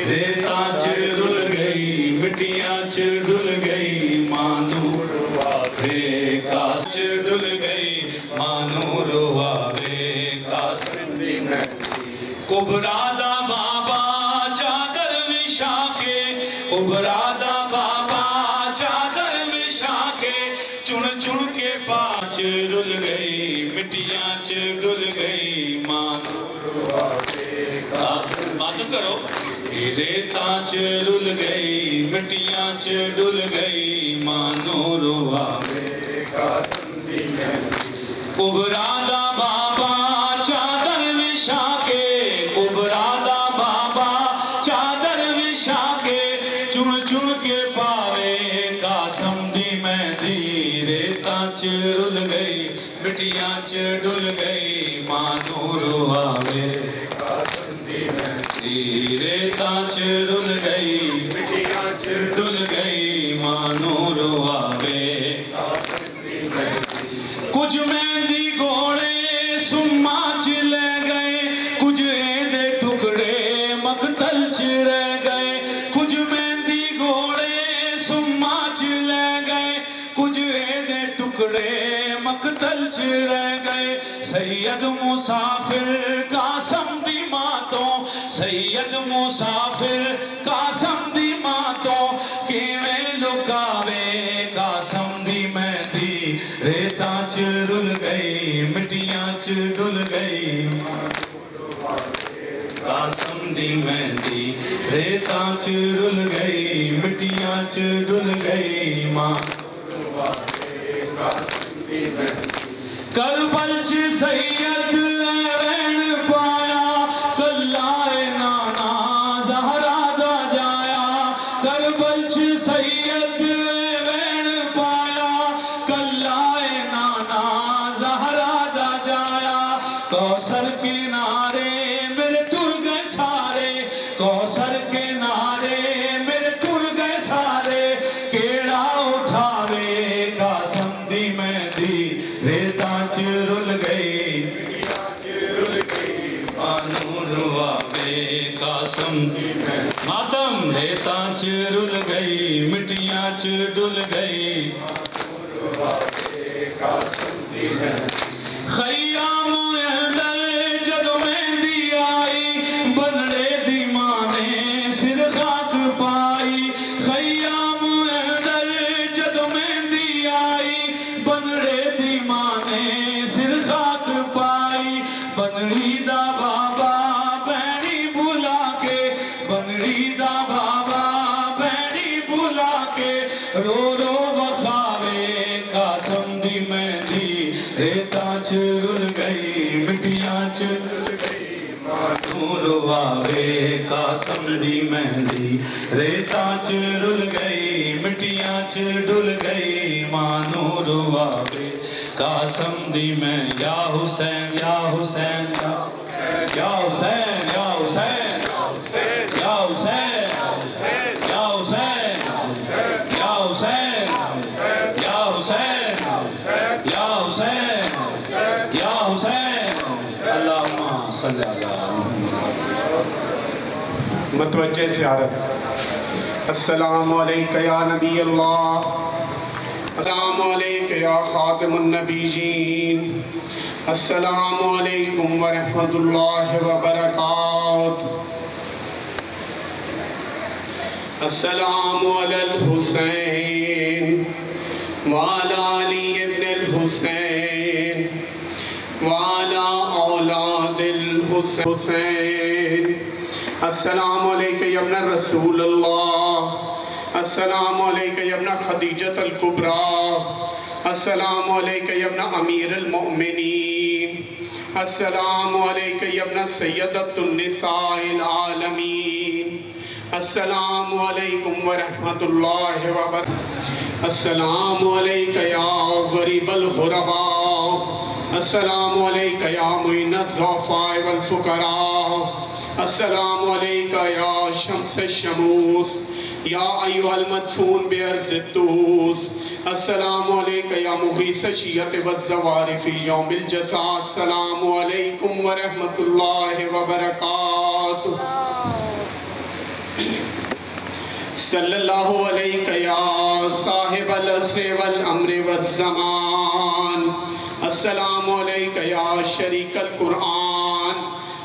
ریتاں چ رل گئی مٹیاں چ ڈل گئی، مانو رواوے قاسم چ ڈل گئی، مانو رواوے قاسم دی مہندی۔ کبرا دا بابا چادر وشا کے، کبرا دا بابا چادر وشا کے، چن چن کے پانچ رل گئی مٹیاں چ ڈل گئی، مانو رواوے قاسم۔ ماتم کرو۔ ریتاں چ رل گئی مٹیاں چ ڈل گئی، مانو رواوے قاسم دی مہندی۔ کبرا دا بابا چادر وشا کے، کبرا دا بابا چادر وشا کے، چن چن کے پاوے قاسم دی مہندی، ریتاں چ رل گئی مٹیاں چ ڈل گئی، مانو رواوے قاسم دی مہندی، ریتاں چ رل گئی مٹیاں چ ڈل گئی، مانو رواوے قاسم دی مہندی۔ کچھ مہندی گھوڑے سما چ لے گئے، کچھ دے ٹکڑے مقتل چ رہ گئے، کچھ مہندی گھوڑے سما چ لے گئے، کچھ دے ٹکڑے مقتل چ رہ گئے، سید مسافر قاسم دی ماتوں، سید مسافر قاسم دی ماتوں، کیویں لکاوے قاسم دی مہندی، ریتاں چ رل گئی مٹیاں چ ڈل گئی، قاسم دی مہندی، ریتاں چ رل گئی مٹیاں چ ڈل گئی، کربل چ سید ایوین پایا، کلائے نانا زہرا دا جایا، کربل چ سید ایوین پایا، کلائے نانا زہرا دا جایا، کوثر کنارے میرے ٹر گئے سارے، کوثر کنارے میرے ٹر گئے سارے، کیڑا اٹھاوے قاسم دی مہندی، ریتاں چ رل گئی مانو رواوے قاسم دی مہندی۔ ماتم ریتاں چ رل گئی مٹیاں چ ڈل گئی، خیام اندر جدو مہندی آئی، بنڑے دی ماں نے سر خاک پائی، خیام اندر جدو مہندی آئی، بنڑے دی ماں نے سر خاک پائی، بنڑی دا بابا بہنی بلا کے، بنڑی دا بابا بہنی بلا کے، رو رو وخاوے قاسم دی مہندی، ریتاں چ رل گئی مٹیاں چ ڈل گئی، مانو رواوے قاسم دی مہندی ریتاں چ رل گئی مٹیاں چ ڈل گئی مانو رواوے قاسم دی میں یا حسین یا حسین یا حسین یا حسین یا حسین یا حسین یا حسین یا حسین یا حسین یا حسین اللہم صلی اللہ متوجہ زیارت۔ السلام علیکہ یا نبی اللہ، السلام علیکہ یا خاتم النبیین، السلام علیکم ورحمۃ اللہ وبرکاتہ۔ السلام علی الحسین وعلی علی ابن الحسین وعلی اولاد الحسین۔ السلام علیکہ یا ابن رسول اللہ، السلام علیکہ یا ابن خدیجۃ الکبریٰ، السلام علیکہ یا ابن امیر المؤمنین، السلام علیکہ یا ابن سیدۃ النساء العالمین، السلام علیکم ورحمۃ اللہ وبرکاتہ۔ السلام علیکہ یا غریب الغرباء، السلام علیکہ یا معین الضعفاء والفقراء، السلام علیکہ یا شمس الشموس یا ایہا المدفون بأرض الطوس، السلام علیکہ یا مغیث الشیعۃ والزوار فی یوم الجزاء، السلام علیکم ورحمۃ اللہ وبرکاتہ۔ صلی اللہ علیکہ یا صاحب العصر والامر والزمان، السلام علیکہ یا شریک القرآن،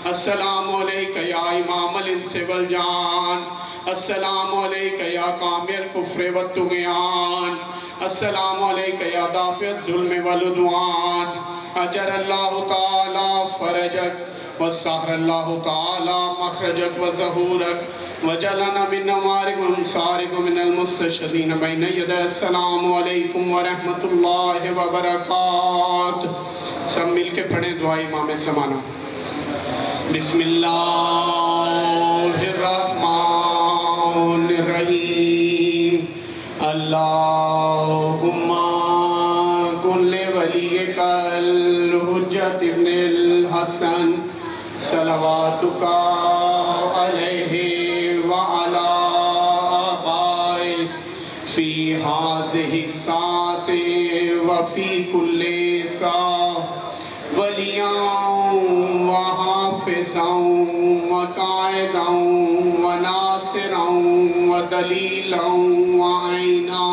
السلام علیکہ یا امام الانس والجان، السلام علیکہ یا کامی الکفر والطغیان، السلام علیکہ یا دافع الظلم والعدوان، اجر اللہ تعالی فرجک وسہر اللہ تعالی مخرجک وظہورک وجعلنا من نوارک ومصارک ومن المستشہدین بین یدی۔ السلام علیکم ورحمۃ اللہ وبرکاتہ۔ سب مل کے پڑھیں دعائی امام زمانہ۔ بسم اللہ الرحمن الرحیم، اللہم کن لولیک الحجۃ ابن الحسن صلواتک علیہ وعلی آبائہ فی ہذہ الساعۃ وفی کل ساعۃ ولیاں وحافظاں وقائداں وناصراں ودلیلاں وعینا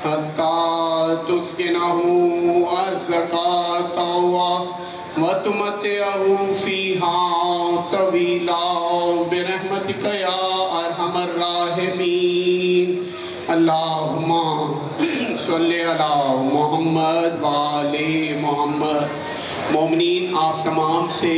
حتی تسکنہ ارضک طوعا وتمتعہ فیہا طویلا برحمتک یا ارحم الراحمین۔ اللہم صلی علی محمد وآل محمد۔ مومنین، آپ تمام سے